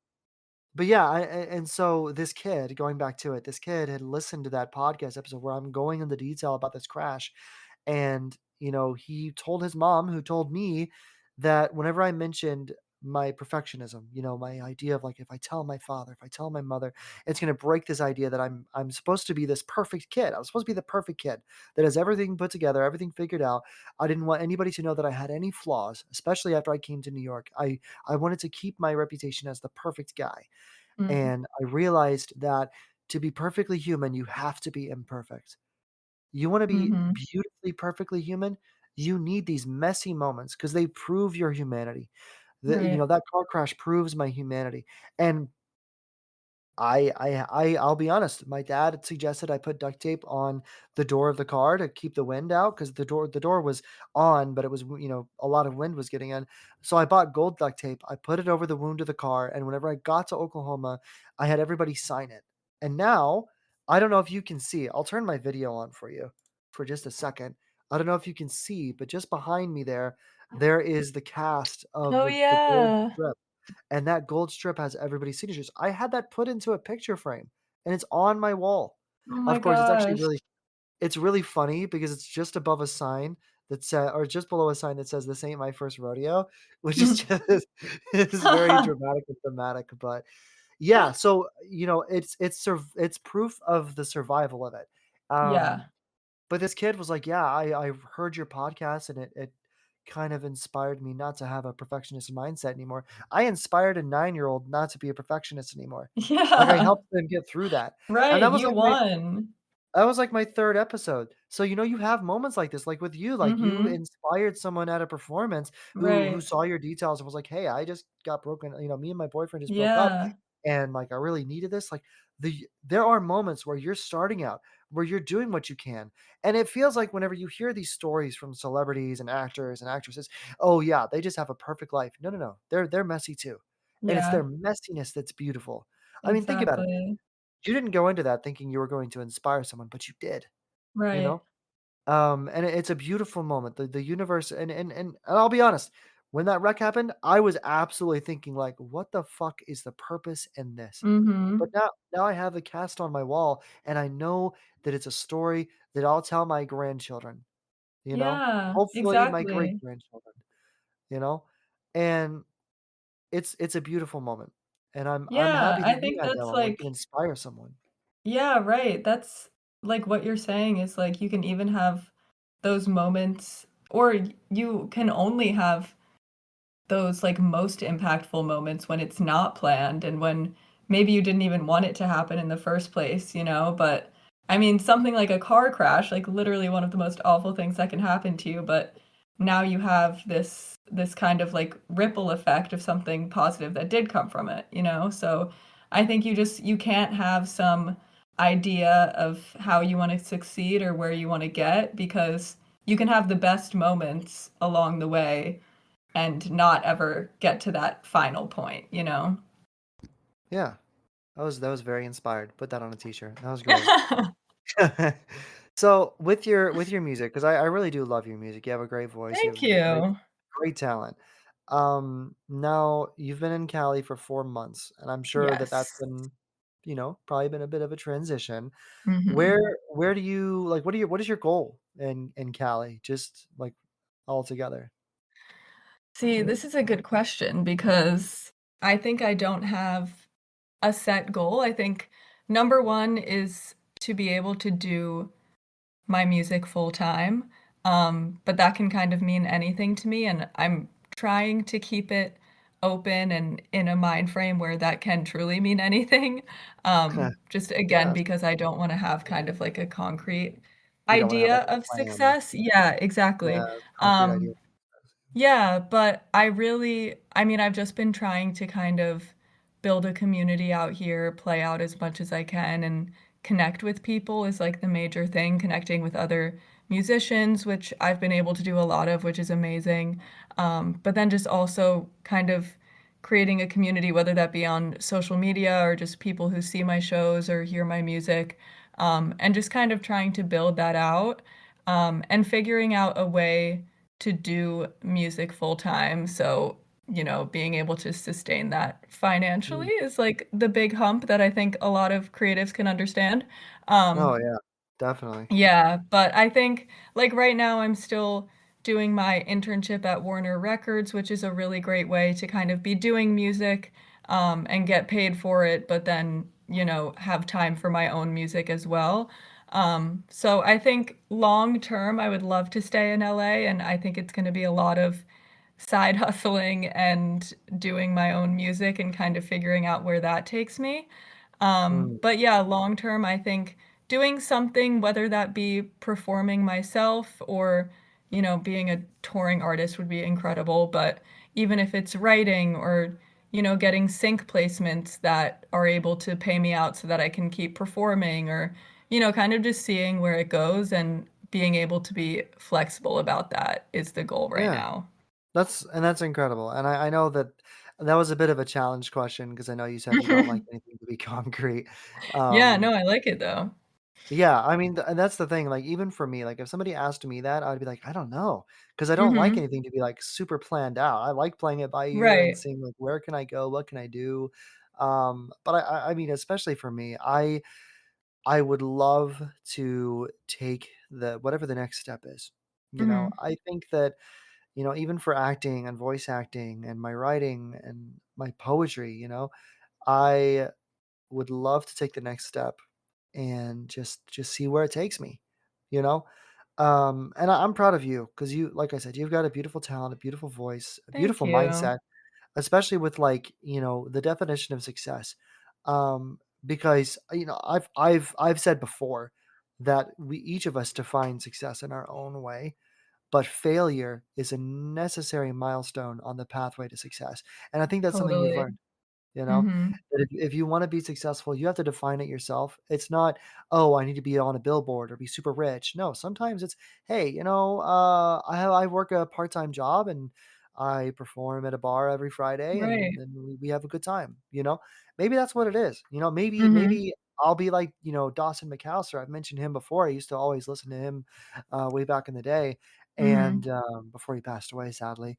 C: but yeah, and so this kid, going back to it, this kid had listened to that podcast episode where I'm going into detail about this crash, and, he told his mom, who told me that whenever I mentioned my perfectionism, my idea of like if I tell my father, if I tell my mother, it's gonna break this idea that I'm supposed to be this perfect kid. I was supposed to be the perfect kid that has everything put together, everything figured out. I didn't want anybody to know that I had any flaws, especially after I came to New York. I wanted to keep my reputation as the perfect guy.
B: Mm.
C: And I realized that to be perfectly human, you have to be imperfect. You wanna be
B: Mhm.
C: beautifully, perfectly human, you need these messy moments because they prove your humanity.
B: Right.
C: That car crash proves my humanity, and I'll be honest, my dad had suggested I put duct tape on the door of the car to keep the wind out because the door was on, but it was, a lot of wind was getting in. So I bought gold duct tape, I put it over the wound of the car, and whenever I got to Oklahoma, I had everybody sign it. And now, I don't know if you can see, I'll turn my video on for you for just a second. I don't know if you can see, but just behind me there is the cast of
B: Oh,
C: the gold
B: yeah.
C: strip, and that gold strip has everybody's signatures. I had that put into a picture frame, and it's on my wall.
B: Oh my
C: Of course,
B: gosh.
C: it's really funny because it's just above a sign that says, or just below a sign that says, "This ain't my first rodeo," which is just is very dramatic and thematic, but yeah, so, it's proof of the survival of it.
B: Yeah.
C: But this kid was like, "Yeah, I heard your podcast and it kind of inspired me not to have a perfectionist mindset anymore. I inspired a 9-year-old not to be a perfectionist anymore. Like, I
B: Yeah.
C: helped them get through that, and
B: Right, you won.
C: that was like my 3rd episode. So, you have moments like this, like with you, like you
B: Mhm.
C: inspired someone at a performance who
B: Right.
C: saw your details and was like, "Hey, I just got broken, me and my boyfriend just broke up,
B: Yeah.
C: and like I really needed this." Like there are moments where you're starting out, where you're doing what you can. And it feels like whenever you hear these stories from celebrities and actors and actresses, oh yeah, they just have a perfect life. No, no, no. They're messy too. And it's their
B: Yeah,
C: messiness that's beautiful. I mean, think about it.
B: exactly.
C: You didn't go into that thinking you were going to inspire someone, but you did, you
B: Right.
C: know? And it's a beautiful moment. The universe and I'll be honest, when that wreck happened, I was absolutely thinking like, what the fuck is the purpose in this? But
B: Mhm.
C: now I have a cast on my wall and I know that it's a story that I'll tell my grandchildren, you know?
B: Yeah,
C: Hopefully my great
B: exactly.
C: grandchildren, you know? And it's a beautiful moment. And I'm
B: Yeah,
C: happy that
B: I
C: you
B: think
C: had that
B: that's
C: one where you
B: like
C: can inspire someone.
B: yeah, right, that's like, what you're saying is, like, you can even have those moments or you can only have those, like, most impactful moments when it's not planned and when maybe you didn't even want it to happen in the first place, you know? But, I mean, something like a car crash, like, literally one of the most awful things that can happen to you, but now you have this kind of, like, ripple effect of something positive that did come from it, you know? So, I think you can't have some idea of how you wanna succeed or where you wanna get because you can have the best moments along the way and not ever get to that final point, you know?
C: Yeah. That was very inspired. Put that on a t-shirt. That was great. So with your music, because I really do love your music. You have a great voice. You
B: Thank
C: have great
B: you.
C: great talent. Now you've been in Cali for 4 months, and I'm sure that that's
B: Yes.
C: been, probably been a bit of a transition. Where
B: Mhm.
C: where do you like what is your goal in Cali? Just like altogether.
B: See, this is a good question because I think I don't have a set goal. I think number 1 is to be able to do my music full time, but that can kind of mean anything to me, and I'm trying to keep it open and in a mind frame where that can truly mean anything, just again,
C: Yes.
B: because I don't wanna have kind of like a concrete
C: You don't wanna have
B: idea
C: like a
B: of
C: plan.
B: success. Yeah,
C: Yeah,
B: exactly.
C: concrete idea.
B: Yeah, but I mean, I've just been trying to kind of build a community out here, play out as much as I can, and connect with people is like the major thing, connecting with other musicians, which I've been able to do a lot of, which is amazing. But then just also kind of creating a community, whether that be on social media or just people who see my shows or hear my music, and just kind of trying to build that out, and figuring out a way to do music full time. So, being able to sustain that financially
C: Mm.
B: is like the big hump that I think a lot of creatives can understand. Um,
C: Oh, yeah. Definitely.
B: yeah, but I think, like, right now, I'm still doing my internship at Warner Records, which is a really great way to kind of be doing music, and get paid for it, but then, have time for my own music as well. So I think long term, I would love to stay in LA, and I think it's gonna be a lot of side hustling and doing my own music and kind of figuring out where that takes me.
C: Mm.
B: But yeah, long term, I think doing something, whether that be performing myself or, being a touring artist would be incredible. But even if it's writing or, getting sync placements that are able to pay me out so that I can keep performing or, kind of just seeing where it goes and being able to be flexible about that is the goal right
C: Yeah.
B: now.
C: That's incredible, and I know that that was a bit of a challenge question because I know you said you don't like anything to be concrete.
B: Yeah,
C: Um,
B: no, I like it though.
C: yeah, I mean, and that's the thing, like, even for me, like, if somebody asked me that, I'd be like, "I don't know, because I don't like
B: Mhm.
C: anything to be, like, super planned out. I like playing it by ear and
B: Right.
C: seeing, like, where can I go, what can I do? But I mean, especially for me, I would love to take the whatever the next step is,
B: Mhm.
C: I think that even for acting and voice acting and my writing and my poetry, I would love to take the next step and just see where it takes me, you know? And I'm proud of you because you, like I said, you've got a beautiful talent, a beautiful voice, a
B: Thank
C: beautiful
B: you.
C: mindset, especially with like, the definition of success. Because I've said before that we each of us define success in our own way, but failure is a necessary milestone on the pathway to success. And I think that's something you've
B: Totally.
C: learned. You know,
B: Mhm.
C: that if you want to be successful, you have to define it yourself. It's not, oh, I need to be on a billboard or be super rich. No, sometimes it's, hey, I work a part time job and I perform at a bar every Friday, and
B: Right.
C: then we have a good time. Maybe that's what it is. Maybe
B: Mhm.
C: I'll be like Dawson McAllister. I've mentioned him before. I used to always listen to him way back in the day,
B: Mhm.
C: and before he passed away, sadly.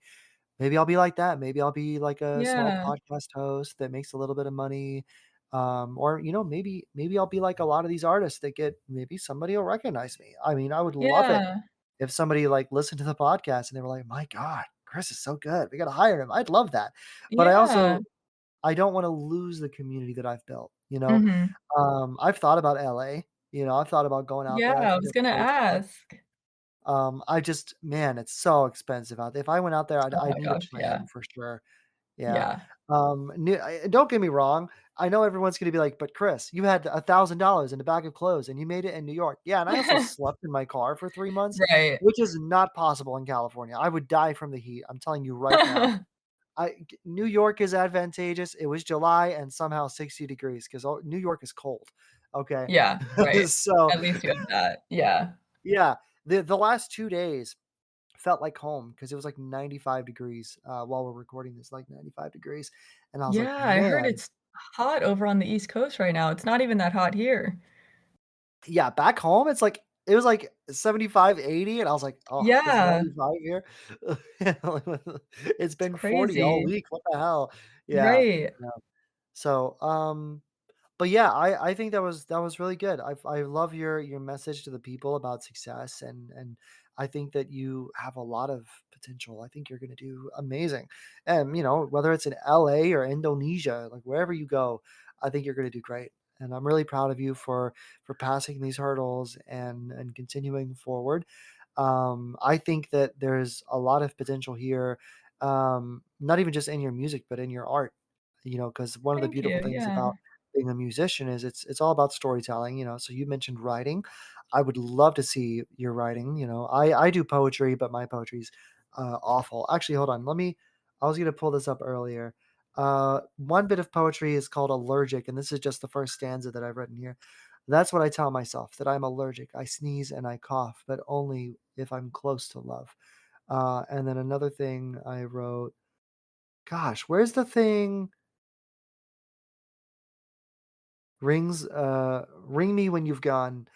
C: Maybe I'll be like that. Maybe I'll be like a small
B: Yeah.
C: podcast host that makes a little bit of money. Or maybe I'll be like a lot of these artists that get maybe somebody will recognize me. I mean, I would love it
B: Yeah.
C: if somebody like listened to the podcast and they were like, "My God, Chris is so good. We got to hire him." I'd love that. But
B: Yeah.
C: I don't want to lose the community that I've built.
B: Mhm.
C: I've thought about LA. I've thought about going out
B: Yeah,
C: there. I
B: I
C: think
B: was
C: that's
B: gonna
C: a great spot.
B: ask.
C: I just, man, it's so expensive out there. If I went out there,
B: Oh
C: I'd
B: my
C: need a
B: gosh, yeah.
C: plan for sure. Yeah.
B: Yeah.
C: Don't get me wrong. I know everyone's gonna be like, "But Chris, you had $1,000 in a bag of clothes and you made it in New York." Yeah, and I also slept in my car for 3 months,
B: Right.
C: which is not possible in California. I would die from the heat. I'm telling you right now. New York is advantageous. It was July and somehow 60 degrees because New York is cold. Okay.
B: Yeah, right.
C: So,
B: At least you have that. Yeah.
C: yeah, the last 2 days felt like home because it was like 95 degrees, while we're recording this, like 95 degrees, and I was like,
B: Yeah, I heard
C: "Man."
B: it's hot over on the East Coast right now. It's not even that hot here.
C: Yeah, back home, it was like 75, 80, and I was like, "Oh, it's
B: Yeah,
C: 95 here?" It's
B: it's
C: been 40 all
B: crazy.
C: week, what the hell? Yeah,
B: Right.
C: yeah. So, but yeah, I think that was really good. I love your message to the people about success, and I think that you have a lot of potential. I think you're gonna do amazing. And whether it's in LA or Indonesia, like wherever you go, I think you're gonna do great. And I'm really proud of you for passing these hurdles and continuing forward. I think that there's a lot of potential here, not even just in your music, but in your art. Because one of the
B: Thank
C: beautiful
B: you,
C: things
B: yeah.
C: about being a musician is it's all about storytelling. So you mentioned writing. I would love to see your writing. I do poetry, but my poetry's awful. Actually, hold on. I was gonna pull this up earlier. One bit of poetry is called Allergic, and this is just the first stanza that I've written here. That's what I tell myself, that I'm allergic. I sneeze and I cough, but only if I'm close to love. And then another thing I wrote, gosh, where's the thing? Ring me when you've gone.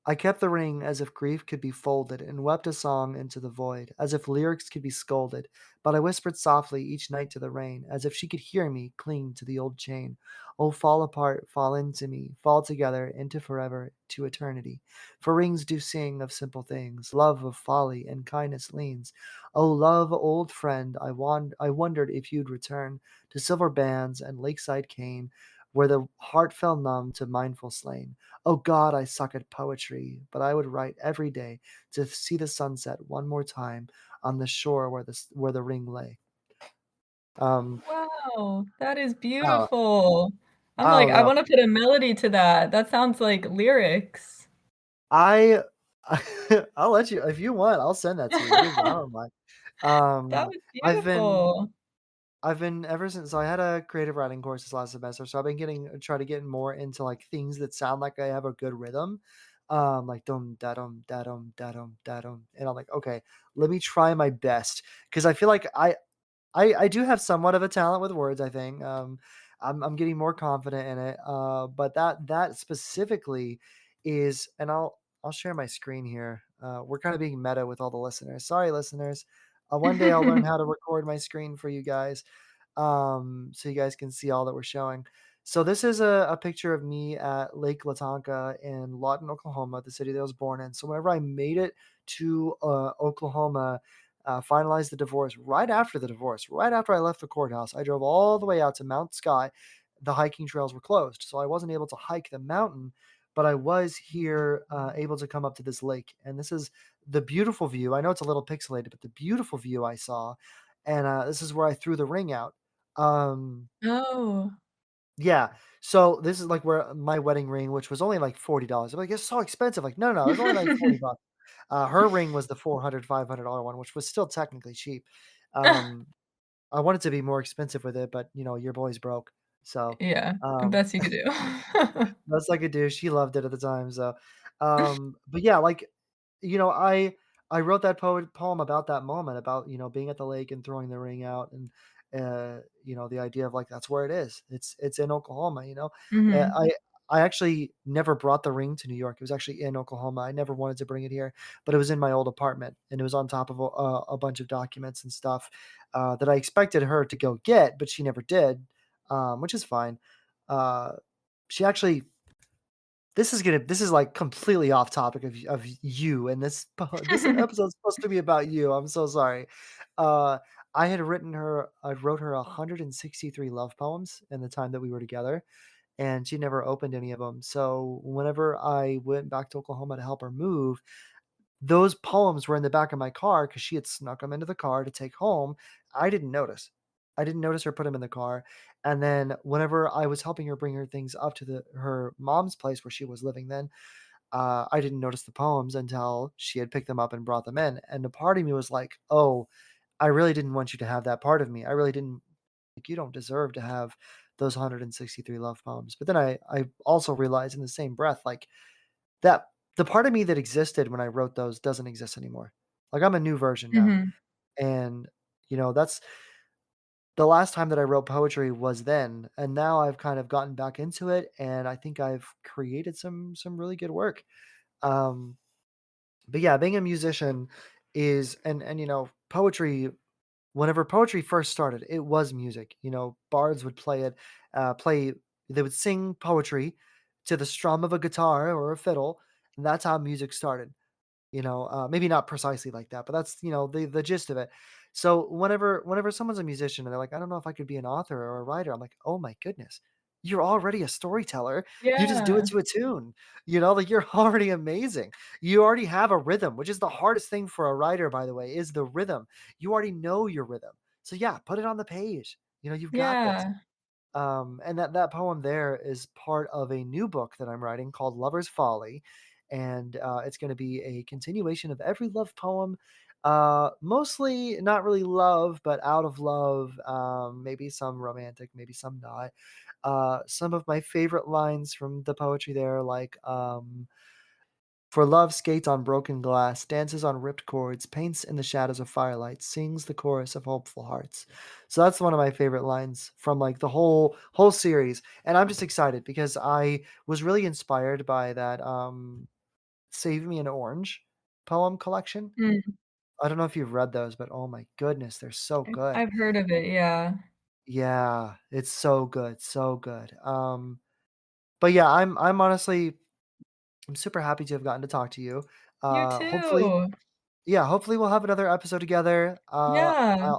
C: I kept the ring as if grief could be folded and wept a song into the void, as if lyrics could be scolded. But I whispered softly each night to the rain, as if she could hear me cling to the old chain. Oh, fall apart, fall into me, fall together into forever, to eternity. For rings do sing of simple things, love of folly and kindness leans. Oh, love, old friend, I wondered if you'd return to silver bands and lakeside cane, where the heart fell numb to mindful slain. Oh God, I suck at poetry, but I would write every day to see the sunset one more time on the shore where the ring lay. Um,
B: Wow, that is
C: oh,
B: beautiful. I'm
C: I
B: like,
C: don't
B: I
C: know.
B: wanna put a melody to that. That sounds like lyrics.
C: I I'll let you if you want. I'll send that to you because I don't mind.
B: That
C: Um,
B: was
C: I've been
B: beautiful.
C: I've been ever since. So I had a creative writing course this last semester, so I've been try to get more into like things that sound like I have a good rhythm, like dum da dum da dum da dum da dum, and I'm like, okay, let me try my best because I feel like I do have somewhat of a talent with words, I think. I'm getting more confident in it. But that specifically is, and I'll share my screen here. We're kind of being meta with all the listeners. Sorry, listeners. One day I'll learn how to record my screen for you guys, so you guys can see all that we're showing. So this is a picture of me at Lake Latonka in Lawton, Oklahoma, the city that I was born in. So whenever I made it to Oklahoma, finalized the divorce, right after I left the courthouse, I drove all the way out to Mount Sky. The hiking trails were closed, so I wasn't able to hike the mountain, but I was here able to come up to this lake, and this is the beautiful view. I know it's a little pixelated, but the beautiful view I saw, and this is where I threw the ring out. Um,
B: Oh.
C: yeah. So this is like where my wedding ring, which was only like $40. I'm like, it's so expensive. Like, no, no, it was only like 40 bucks. Her ring was the $400, $500 one, which was still technically cheap. Um, I wanted to be more expensive with it, but your boy's broke. So,
B: Yeah,
C: um,
B: best you could do.
C: best I could do. She loved it at the time. So, but yeah, like, I wrote that poem about that moment, about being at the lake and throwing the ring out, and the idea of like that's where it is. It's in Oklahoma.
B: Mhm.
C: I actually never brought the ring to New York. It was actually in Oklahoma. I never wanted to bring it here, but it was in my old apartment, and it was on top of a bunch of documents and stuff that I expected her to go get, but she never did, which is fine. Uh, she actually this is like completely off topic of you, and this episode's supposed to be about you. I'm so sorry. Uh, I wrote her 163 love poems in the time that we were together, and she never opened any of them. So whenever I went back to Oklahoma to help her move, those poems were in the back of my car because she had snuck them into the car to take home. I didn't notice. I didn't notice her put them in the car. And then whenever I was helping her bring her things up to her mom's place where she was living then, I didn't notice the poems until she had picked them up and brought them in. And a part of me was like, oh, I really didn't want you to have that part of me. I really didn't, like, you don't deserve to have those 163 love poems. But then I also realized in the same breath, like, that the part of me that existed when I wrote those doesn't exist anymore. Like, I'm a new version now.
B: Mhm.
C: And, that's the last time that I wrote poetry was then, and now I've kind of gotten back into it, and I think I've created some really good work. Um, but yeah, being a musician is, and poetry, whenever poetry first started, it was music. Bards would play they would sing poetry to the strum of a guitar or a fiddle, and that's how music started. Maybe not precisely like that, but that's, the gist of it. So whenever someone's a musician and they're like, I don't know if I could be an author or a writer, I'm like, oh my goodness, you're already a storyteller. You just do it
B: Yeah,
C: to a tune. Like, you're already amazing. You already have a rhythm, which is the hardest thing for a writer, by the way, is the rhythm. You already know your rhythm. So yeah, put it on the page. You've got this.
B: yeah.
C: And that poem there is part of a new book that I'm writing called Lover's Folly, and it's going to be a continuation of every love poem. Mostly not really love, but out of love. Maybe some romantic, maybe some not. Some of my favorite lines from the poetry there, like, for love skates on broken glass, dances on ripped chords, paints in the shadows of firelight, sings the chorus of hopeful hearts. So that's one of my favorite lines from like the whole series. And I'm just excited because I was really inspired by that Save Me an Orange poem collection.
B: Mm.
C: I don't know if you've read those, but oh my goodness, they're so good.
B: I've heard of it, yeah.
C: Yeah, it's so good, so good. But yeah, I'm honestly, I'm super happy to have gotten to talk to you.
B: You
C: Hopefully,
B: too.
C: yeah, hopefully we'll have another episode together.
B: Yeah.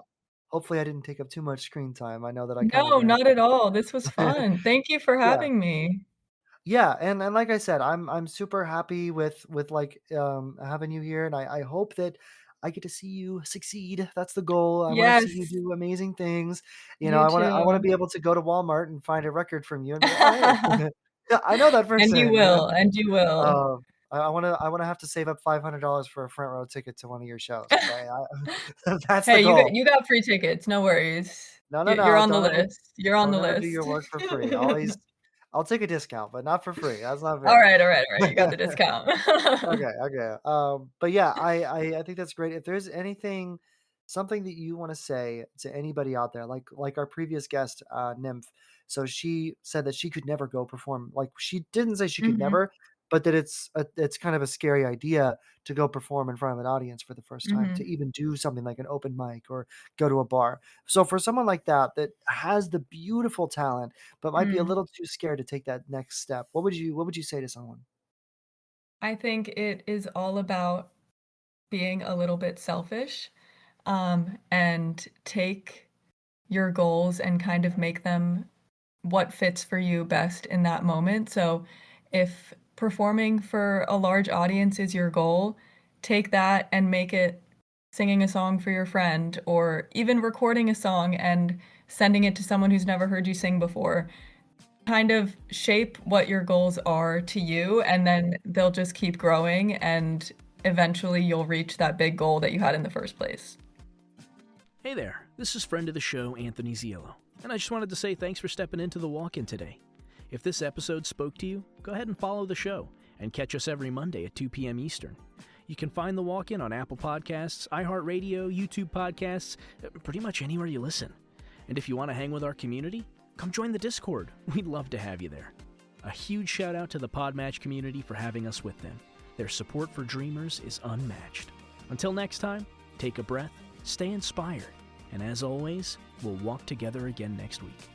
C: Hopefully I didn't take up too much screen time. I know that I kind of
B: No, not at all. This was
C: ranted.
B: fun. Thank you for
C: Yeah.
B: having me.
C: Yeah, and like I said, I'm super happy with like having you here, and I hope that I get to see you succeed. That's the goal. I want to see you
B: Yes,
C: do amazing things.
B: you
C: I want to
B: too.
C: be able to go to Walmart and find a record from you and be like, "Oh, hey, yeah, I know that
B: And you
C: person,"
B: will, and you will.
C: Um, I wanna have to save up $500 for a front row ticket to one of your shows, okay? That's the
B: Hey,
C: goal.
B: you got free tickets, no worries.
C: No, no,
B: You're
C: no,
B: on the list. You're on
C: don't
B: the
C: ever do your
B: list.
C: work for free. I'll take a discount, but not for free. That's not fair.
B: Alright, alright, alright, you got the discount.
C: Okay, okay. But yeah, I think that's great. If there's anything, something that you want to say to anybody out there, like our previous guest, Nymph. So she said that she could never go perform. Like, she didn't say she could
B: Mhm,
C: never, but that it's kind of a scary idea to go perform in front of an audience for the first time, to
B: mhm,
C: even do something like an open mic or go to a bar. So for someone like that that has the beautiful talent but might be a
B: mm.
C: little too scared to take that next step, what would you say to someone?
B: I think it is all about being a little bit selfish, and take your goals and kind of make them what fits for you best in that moment. So if performing for a large audience is your goal, take that and make it singing a song for your friend, or even recording a song and sending it to someone who's never heard you sing before. Kind of shape what your goals are to you, and then they'll just keep growing, and eventually you'll reach that big goal that you had in the first place.
D: Hey there, this is friend of the show, Anthony Ziello, and I just wanted to say thanks for stepping into the walk-in today. If this episode spoke to you, go ahead and follow the show, and catch us every Monday at 2 p.m. Eastern. You can find the walk-in on Apple Podcasts, iHeartRadio, YouTube Podcasts, pretty much anywhere you listen. And if you want to hang with our community, come join the Discord. We'd love to have you there. A huge shout out to the Podmatch community for having us with them. Their support for dreamers is unmatched. Until next time, take a breath, stay inspired, and as always, we'll walk together again next week.